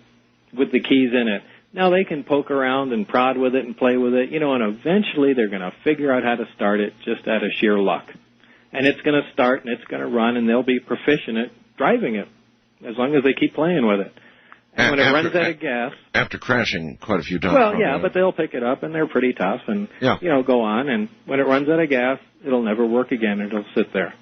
with the keys in it. Now they can poke around and prod with it and play with it, you know, and eventually they're going to figure out how to start it just out of sheer luck. And it's going to start and it's going to run, and they'll be proficient at driving it as long as they keep playing with it. And when it runs out of gas... After crashing quite a few times. Well, yeah, but they'll pick it up, and they're pretty tough, and, you know, go on. And when it runs out of gas, it'll never work again. It'll sit there.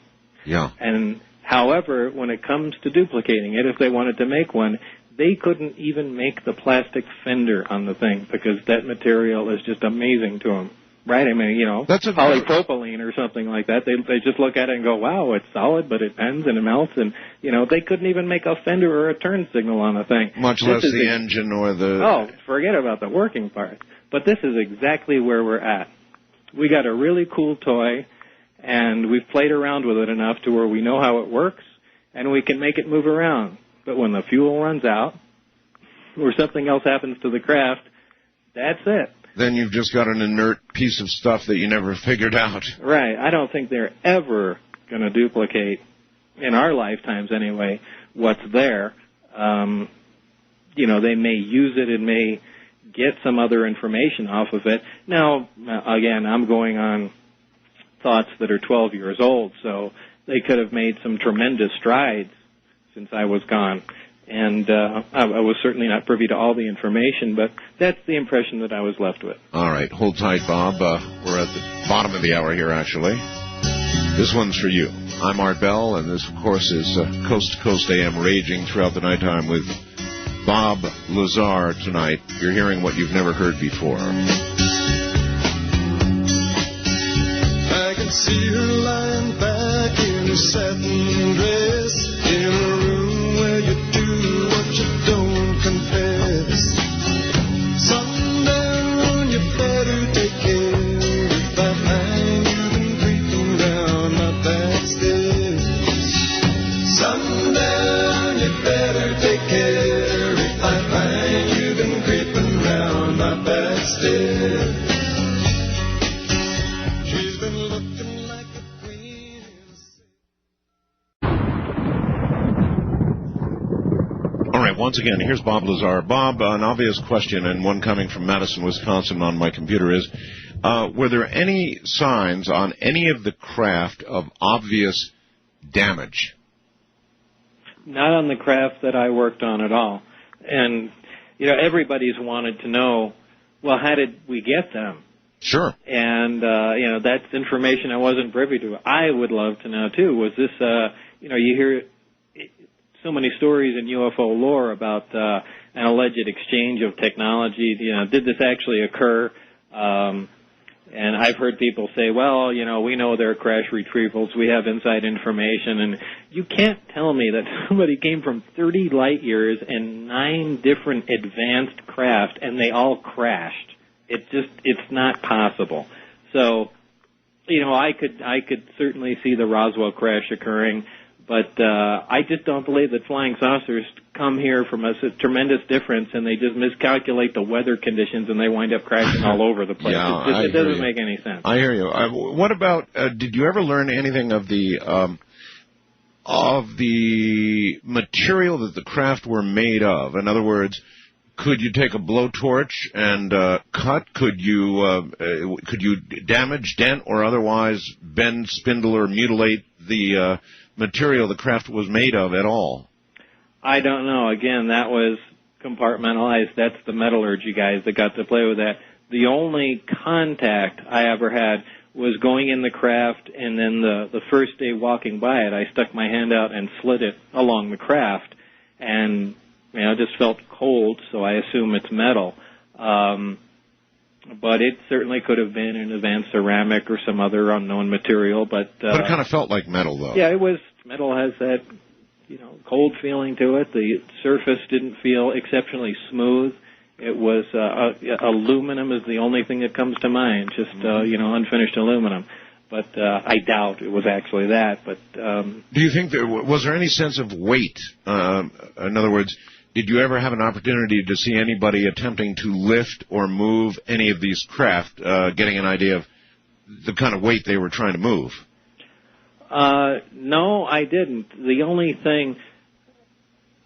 Yeah. And, however, when it comes to duplicating it, if they wanted to make one, they couldn't even make the plastic fender on the thing because that material is just amazing to them. Right? I mean, you know, that's polypropylene or something like that. They just look at it and go, wow, it's solid, but it bends and it melts. And, you know, they couldn't even make a fender or a turn signal on a thing. Much less the engine or the... Oh, forget about the working part. But this is exactly where we're at. We got a really cool toy, and we've played around with it enough to where we know how it works, and we can make it move around. But when the fuel runs out or something else happens to the craft, that's it. Then you've just got an inert piece of stuff that you never figured out. Right. I don't think they're ever going to duplicate, in our lifetimes anyway, what's there. You know, they may use it and may get some other information off of it. Now, again, I'm going on thoughts that are 12 years old, so they could have made some tremendous strides since I was gone. And I was certainly not privy to all the information, but that's the impression that I was left with. All right. Hold tight, Bob. We're at the bottom of the hour here, actually. This one's for you. I'm Art Bell, and this, of course, is Coast to Coast AM raging throughout the nighttime with Bob Lazar tonight. You're hearing what you've never heard before. I can see her lying back in her satin dress in a room where you do what you don't confess. Sundown, you better take care. If I find you've been creeping round my back stairs. Sundown, you better take care. If I find you've been creeping round my back stairs. She's been looking like a queen. All right, once again, here's Bob Lazar. Bob, an obvious question, and one coming from Madison, Wisconsin on my computer is, were there any signs on any of the craft of obvious damage? Not on the craft that I worked on at all. And, you know, everybody's wanted to know, well, how did we get them? Sure. And, you know, that's information I wasn't privy to. I would love to know, too. Was this, you know, you hear so many stories in UFO lore about an alleged exchange of technology. Did this actually occur? And I've heard people say, well, we know they're crash retrievals. We have inside information. And you can't tell me that somebody came from 30 light years and 9 different advanced craft and they all crashed. It's not possible. So, I could certainly see the Roswell crash occurring, but I just don't believe that flying saucers come here from a tremendous difference and they just miscalculate the weather conditions and they wind up crashing all over the place. Yeah, it doesn't make any sense. I hear you. What about, did you ever learn anything of the material that the craft were made of? In other words, could you take a blowtorch and cut? Could you damage, dent, or otherwise bend, spindle, or mutilate the material the craft was made of at all? I don't know. Again, that was compartmentalized. That's the metallurgy guys that got to play with that. The only contact I ever had was going in the craft, and then the first day walking by it, I stuck my hand out and slid it along the craft, and it just felt cold, so I assume it's metal. But it certainly could have been an advanced ceramic or some other unknown material. But it kind of felt like metal, though. Yeah, it was. Metal has that, cold feeling to it. The surface didn't feel exceptionally smooth. It was aluminum is the only thing that comes to mind, just unfinished aluminum. But I doubt it was actually that. But do you think was there any sense of weight? In other words, did you ever have an opportunity to see anybody attempting to lift or move any of these craft, getting an idea of the kind of weight they were trying to move? No, I didn't. The only thing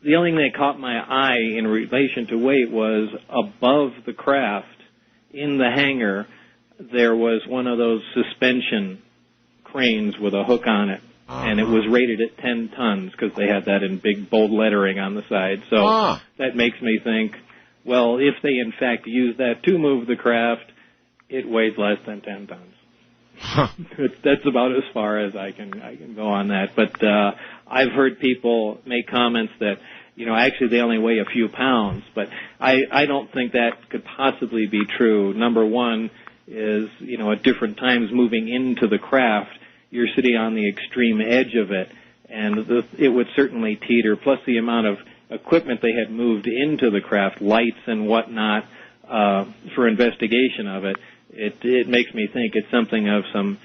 that caught my eye in relation to weight was above the craft, in the hangar, there was one of those suspension cranes with a hook on it. And it was rated at 10 tons because they had that in big bold lettering on the side. So that makes me think, well, if they in fact use that to move the craft, it weighs less than 10 tons. That's about as far as I can go on that. But I've heard people make comments that, actually they only weigh a few pounds. But I don't think that could possibly be true. Number one is, at different times moving into the craft, you're sitting on the extreme edge of it, and it would certainly teeter, plus the amount of equipment they had moved into the craft, lights and whatnot, for investigation of it. It makes me think it's something of some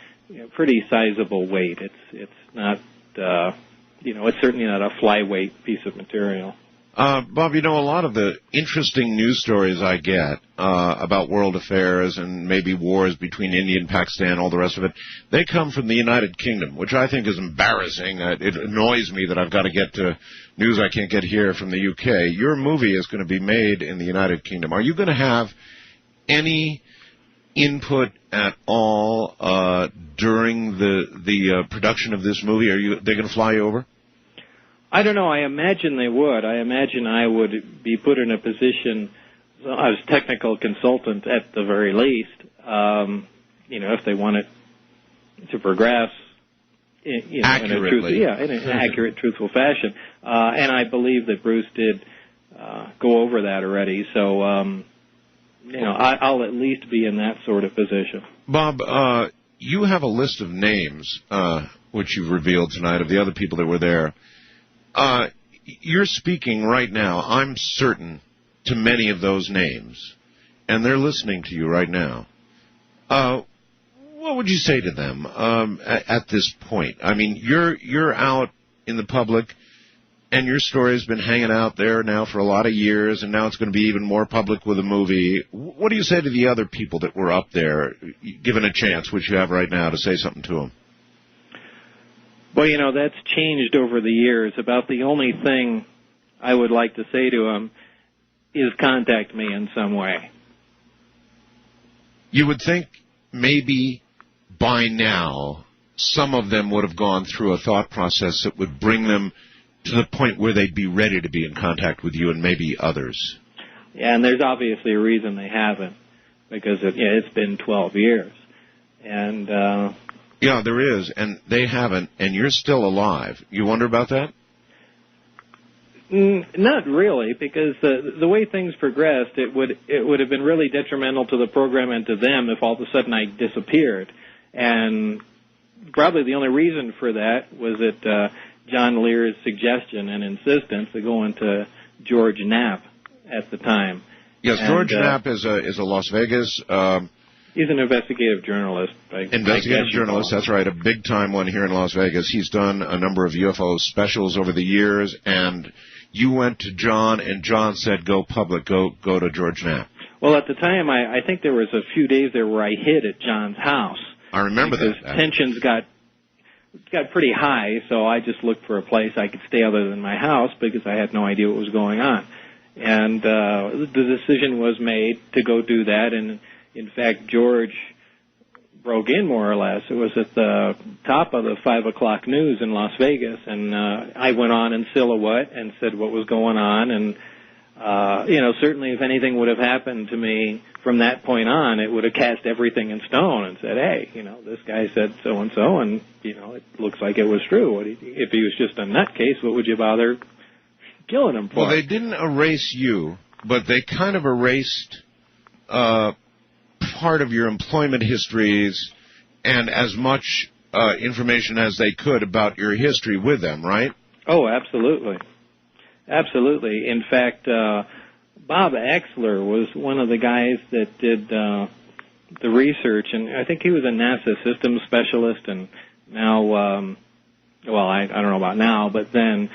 pretty sizable weight. It's not, it's certainly not a flyweight piece of material. Bob, a lot of the interesting news stories I get about world affairs and maybe wars between India and Pakistan, all the rest of it, they come from the United Kingdom, which I think is embarrassing. It annoys me that I've got to get to news I can't get here from the UK. Your movie is going to be made in the United Kingdom. Are you going to have any input at all during the production of this movie? They're going to fly you over? I don't know. I imagine they would. I imagine I would be put in a position as technical consultant at the very least, if they want it to progress accurately. in an accurate, truthful fashion. And I believe that Bruce did go over that already. So, I'll at least be in that sort of position. Bob, you have a list of names, which you've revealed tonight, of the other people that were there. You're speaking right now, I'm certain, to many of those names, and they're listening to you right now. What would you say to them at this point? I mean, you're out in the public, and your story has been hanging out there now for a lot of years, and now it's going to be even more public with a movie. What do you say to the other people that were up there, given a chance, which you have right now, to say something to them? Well, that's changed over the years. About the only thing I would like to say to them is contact me in some way. You would think maybe by now some of them would have gone through a thought process that would bring them to the point where they'd be ready to be in contact with you and maybe others. Yeah, and there's obviously a reason they haven't, because it's been 12 years. And yeah, there is, and they haven't, and you're still alive. You wonder about that? Not really, because the way things progressed, it would have been really detrimental to the program and to them if all of a sudden I disappeared. And probably the only reason for that was that John Lear's suggestion and insistence to go into George Knapp at the time. Yes, George Knapp is a Las Vegas. He's an investigative journalist. Investigative journalist, that's right, a big-time one here in Las Vegas. He's done a number of UFO specials over the years, and you went to John, and John said, go public, go to George Knapp. Well, at the time, I think there was a few days there where I hid at John's house. I remember that. Because tensions got pretty high, so I just looked for a place I could stay other than my house because I had no idea what was going on. And the decision was made to go do that, and in fact, George broke in more or less. It was at the top of the 5 o'clock news in Las Vegas, and I went on in silhouette and said what was going on, and certainly if anything would have happened to me from that point on, it would have cast everything in stone and said, hey, this guy said so-and-so, and, it looks like it was true. If he was just a nutcase, what would you bother killing him for? Well, they didn't erase you, but they kind of erased part of your employment histories and as much information as they could about your history with them, right? Oh, absolutely. Absolutely. In fact, Bob Exler was one of the guys that did the research, and I think he was a NASA systems specialist, and now, I don't know about now, but then,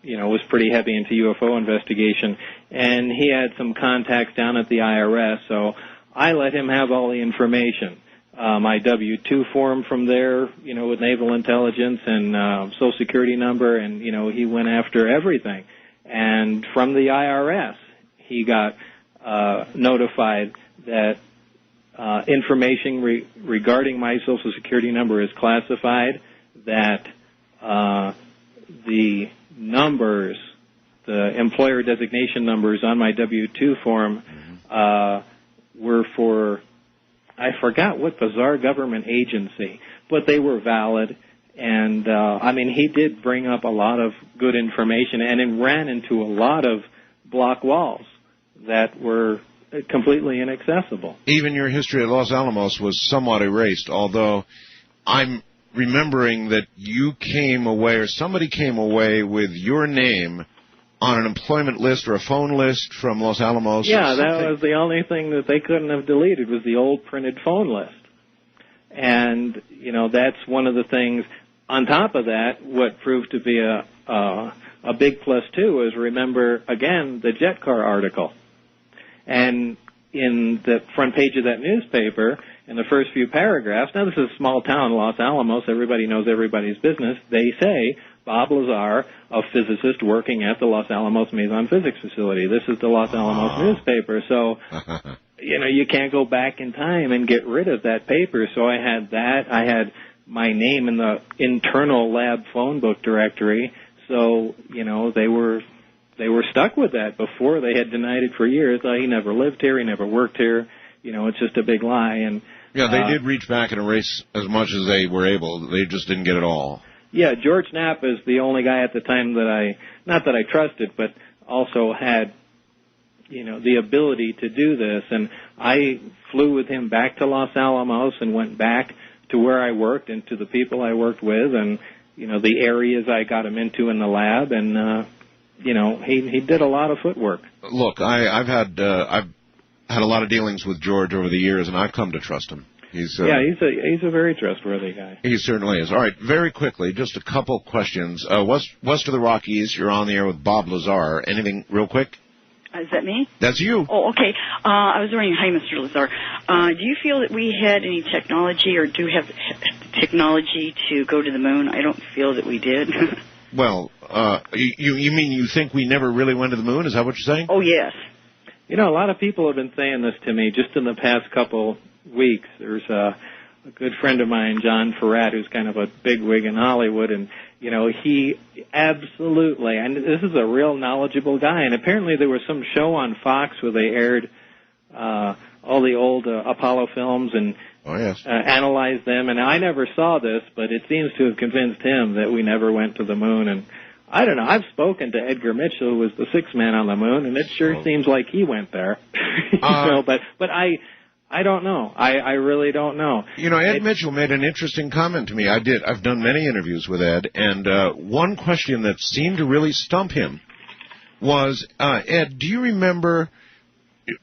was pretty heavy into UFO investigation, and he had some contacts down at the IRS, so I let him have all the information. My W-2 form from there, with Naval Intelligence and Social Security number, and, he went after everything. And from the IRS, he got notified that information regarding my Social Security number is classified, that the numbers, the employer designation numbers on my W-2 form were for, I forgot what bizarre government agency, but they were valid. And, he did bring up a lot of good information, and it ran into a lot of block walls that were completely inaccessible. Even your history at Los Alamos was somewhat erased, although I'm remembering that you came away, or somebody came away with your name on an employment list or a phone list from Los Alamos. Yeah, that was the only thing that they couldn't have deleted was the old printed phone list. And, that's one of the things. On top of that, what proved to be a big plus, too, is remember, again, the jet car article. And in the front page of that newspaper, in the first few paragraphs, now this is a small town, Los Alamos, everybody knows everybody's business, they say, Bob Lazar, a physicist working at the Los Alamos Meson Physics Facility. This is the Los Alamos newspaper. So, you can't go back in time and get rid of that paper. So I had that. I had my name in the internal lab phone book directory. So, they were stuck with that before. They had denied it for years. He never lived here. He never worked here. It's just a big lie. And yeah, they did reach back and erase as much as they were able. They just didn't get it all. Yeah, George Knapp is the only guy at the time that not that I trusted, but also had, the ability to do this. And I flew with him back to Los Alamos and went back to where I worked and to the people I worked with and, the areas I got him into in the lab. And, he did a lot of footwork. Look, I've had a lot of dealings with George over the years, and I've come to trust him. He's a very trustworthy guy. He certainly is. All right, very quickly, just a couple questions. West of the Rockies, you're on the air with Bob Lazar. Anything real quick? Is that me? That's you. Oh, okay. I was wondering, hi, Mr. Lazar. Do you feel that we had any technology or do have technology to go to the moon? I don't feel that we did. Well, you mean you think we never really went to the moon? Is that what you're saying? Oh, yes. A lot of people have been saying this to me just in the past couple weeks. There's a good friend of mine, John Farrat, who's kind of a bigwig in Hollywood, and, he absolutely, and this is a real knowledgeable guy, and apparently there was some show on Fox where they aired all the old Apollo films and analyzed them, and I never saw this, but it seems to have convinced him that we never went to the moon, and I don't know. I've spoken to Edgar Mitchell, who was the sixth man on the moon, and it sure seems like he went there. But I don't know. I really don't know. Ed Mitchell made an interesting comment to me. I've done many interviews with Ed, and one question that seemed to really stump him was, Ed, do you remember,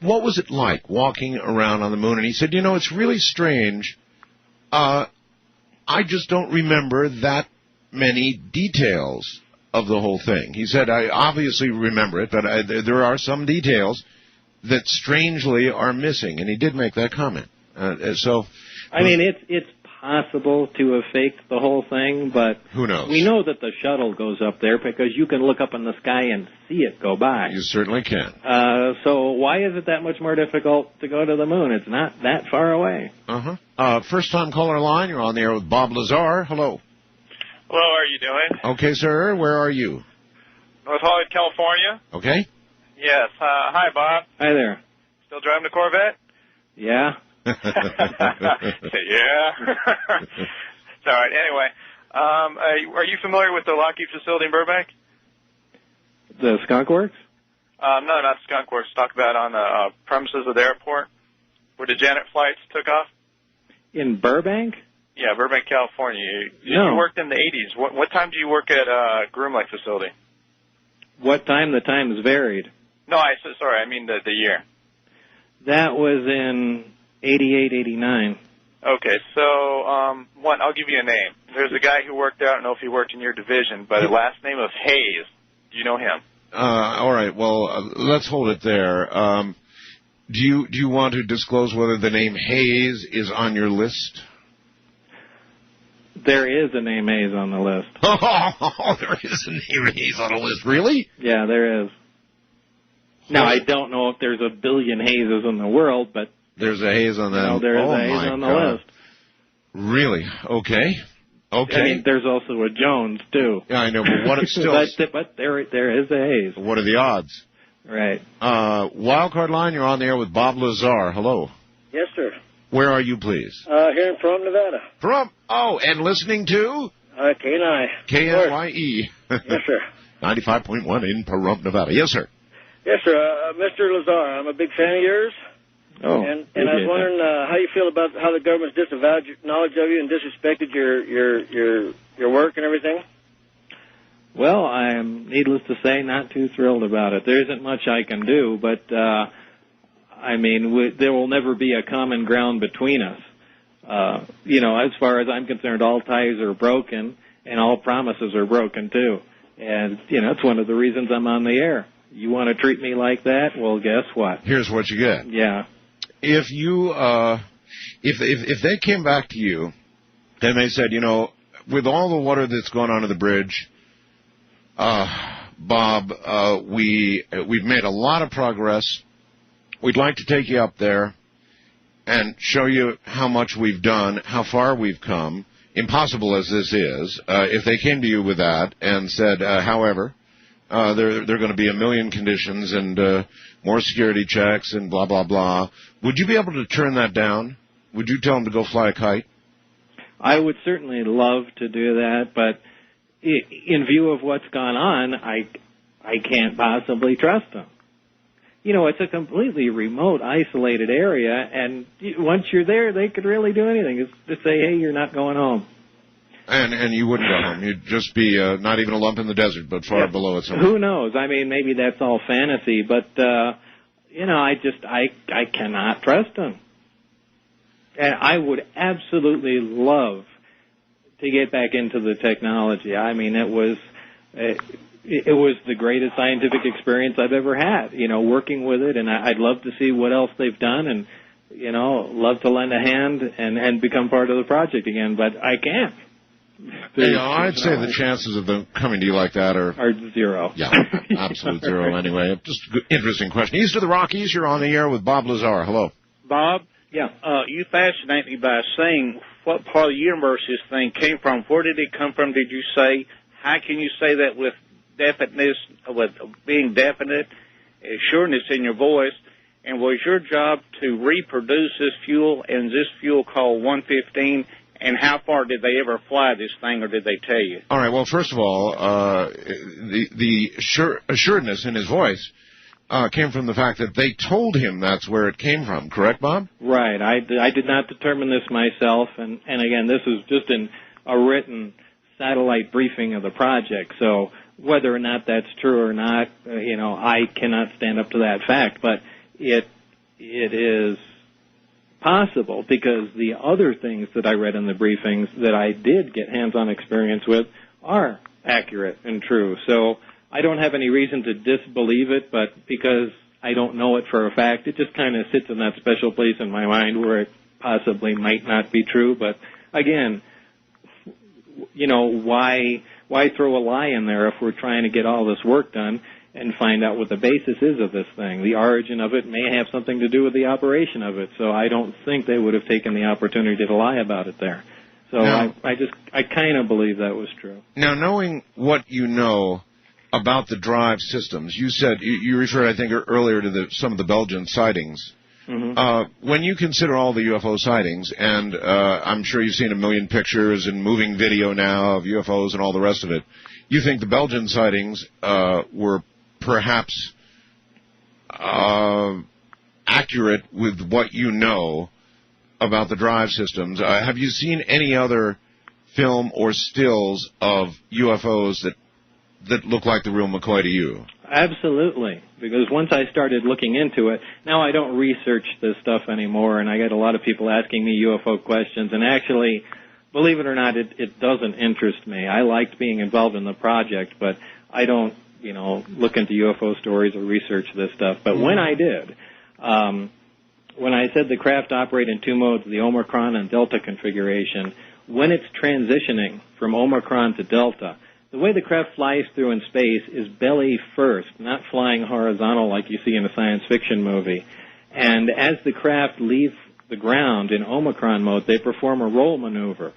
what was it like walking around on the moon? And he said, it's really strange. I just don't remember that many details of the whole thing. He said, I obviously remember it, but there are some details that strangely are missing, and he did make that comment. I mean, it's possible to have faked the whole thing, but who knows? We know that the shuttle goes up there because you can look up in the sky and see it go by. You certainly can. So why is it that much more difficult to go to the moon? It's not that far away. First-time caller line, you're on the air with Bob Lazar. Hello. Hello, how are you doing? Okay, sir. Where are you? North Hollywood, California. Okay. Yes. Hi, Bob. Hi there. Still driving the Corvette? Yeah. Yeah. It's all right. Anyway, are you familiar with the Lockheed facility in Burbank? The Skunk Works? No, not Skunk Works. Talk about on the premises of the airport where the Janet flights took off. In Burbank? Yeah, Burbank, California. No. You worked in the 80s. What time do you work at Groom Lake facility? What time? The times varied. No, sorry, I mean the year. That was in 88, 89. Okay, so I'll give you a name. There's a guy who worked out. I don't know if he worked in your division, but the last name of Hayes. Do you know him? All right. Well, let's hold it there. Do you want to disclose whether the name Hayes is on your list? There is a name Hayes on the list. Oh, there is a name Hayes on the list. Really? Yeah, there is. Now, I don't know if there's a billion Hayeses in the world, but there's a Hayes on that. There is a Hayes on the list. Really? Okay. I mean, there's also a Jones too. Yeah, I know, but what it's still. but there is a Hayes. What are the odds? Right. Wildcard line, you're on the air with Bob Lazar. Hello. Yes, sir. Where are you, please? Here in Pahrump, Nevada. And listening to? KNI. KNYE. Yes, sir. 95.1 in Pahrump, Nevada. Yes, sir. Yes, sir. Mr. Lazar, I'm a big fan of yours. Oh. And I was wondering how you feel about how the government's disavowed knowledge of you and disrespected your work and everything. Well, I'm, needless to say, not too thrilled about it. There isn't much I can do, but, I mean, there will never be a common ground between us. As far as I'm concerned, all ties are broken, and all promises are broken, too. And, it's one of the reasons I'm on the air. You want to treat me like that? Well, guess what? Here's what you get. Yeah. If you, if they came back to you and they said, with all the water that's going on the bridge, Bob, we've made a lot of progress. We'd like to take you up there and show you how much we've done, how far we've come, impossible as this is. If they came to you with that and said, however, there are going to be a million conditions and more security checks and blah, blah, blah, would you be able to turn that down? Would you tell them to go fly a kite? I would certainly love to do that, but in view of what's gone on, I can't possibly trust them. It's a completely remote, isolated area, and once you're there, they could really do anything. It's to say, hey, you're not going home. And you wouldn't go home. You'd just be not even a lump in the desert, but far below it somewhere. Who knows? I mean, maybe that's all fantasy, but, I cannot trust them. And I would absolutely love to get back into the technology. I mean, it was the greatest scientific experience I've ever had, working with it, and I'd love to see what else they've done and, love to lend a hand and become part of the project again, but I can't. I'd say the chances of them coming to you like that are zero. Yeah, absolute zero anyway. Just an interesting question. East of the Rockies, you're on the air with Bob Lazar. Hello. Bob? Yeah. You fascinate me by saying what part of the universe this thing came from. Where did it come from, did you say? How can you say that with definiteness, with being definite, sureness in your voice? And was your job to reproduce this fuel, and is this fuel called 115? And how far did they ever fly this thing, or did they tell you? All right, well, first of all, the assuredness in his voice came from the fact that they told him that's where it came from. Correct, Bob? Right. I did not determine this myself, and again, this was just in a written satellite briefing of the project, so whether or not that's true or not, I cannot stand up to that fact, but it is possible because the other things that I read in the briefings that I did get hands-on experience with are accurate and true. So I don't have any reason to disbelieve it, but because I don't know it for a fact, it just kind of sits in that special place in my mind where it possibly might not be true. But again, why throw a lie in there if we're trying to get all this work done and find out what the basis is of this thing? The origin of it may have something to do with the operation of it, so I don't think they would have taken the opportunity to lie about it there. So now, I kind of believe that was true. Now, knowing what you know about the drive systems, you said, you referred, I think, earlier to some of the Belgian sightings. Mm-hmm. When you consider all the UFO sightings, and I'm sure you've seen a million pictures and moving video now of UFOs and all the rest of it, you think the Belgian sightings were perhaps accurate with what you know about the drive systems. Have you seen any other film or stills of UFOs that look like the real McCoy to you? Absolutely, because once I started looking into it, now I don't research this stuff anymore, and I get a lot of people asking me UFO questions, and actually, believe it or not, it doesn't interest me. I liked being involved in the project, but I don't look into UFO stories or research this stuff. But when I did, when I said the craft operate in two modes, the Omicron and Delta configuration, when it's transitioning from Omicron to Delta, the way the craft flies through in space is belly first, not flying horizontal like you see in a science fiction movie. And as the craft leave the ground in Omicron mode, they perform a roll maneuver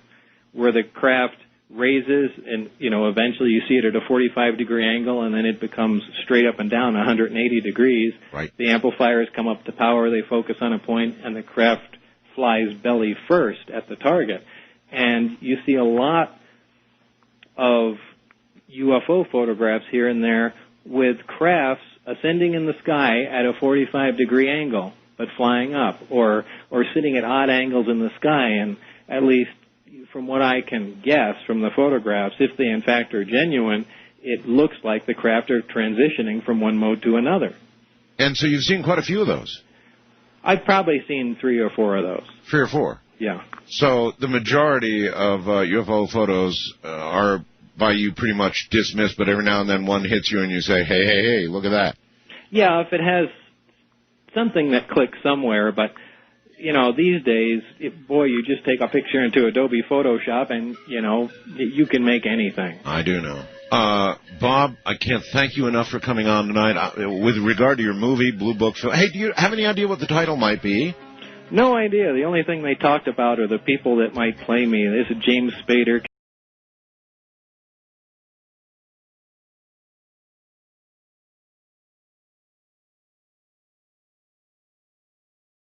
where the craft raises and, eventually you see it at a 45-degree angle, and then it becomes straight up and down 180 degrees. Right. The amplifiers come up to power, they focus on a point, and the craft flies belly first at the target. And you see a lot of UFO photographs here and there with crafts ascending in the sky at a 45-degree angle, but flying up, or sitting at odd angles in the sky, and at least from what I can guess from the photographs, if they in fact are genuine, it looks like the craft are transitioning from one mode to another. And so you've seen quite a few of those? I've probably seen 3 or 4 of those. 3 or 4? Yeah. So the majority of UFO photos are by you pretty much dismissed, but every now and then one hits you and you say, hey, look at that. Yeah, if it has something that clicks somewhere, but these days, you just take a picture into Adobe Photoshop and, you can make anything. I do know. Bob, I can't thank you enough for coming on tonight. With regard to your movie, Blue Book, hey, do you have any idea what the title might be? No idea. The only thing they talked about are the people that might play me. This is James Spader,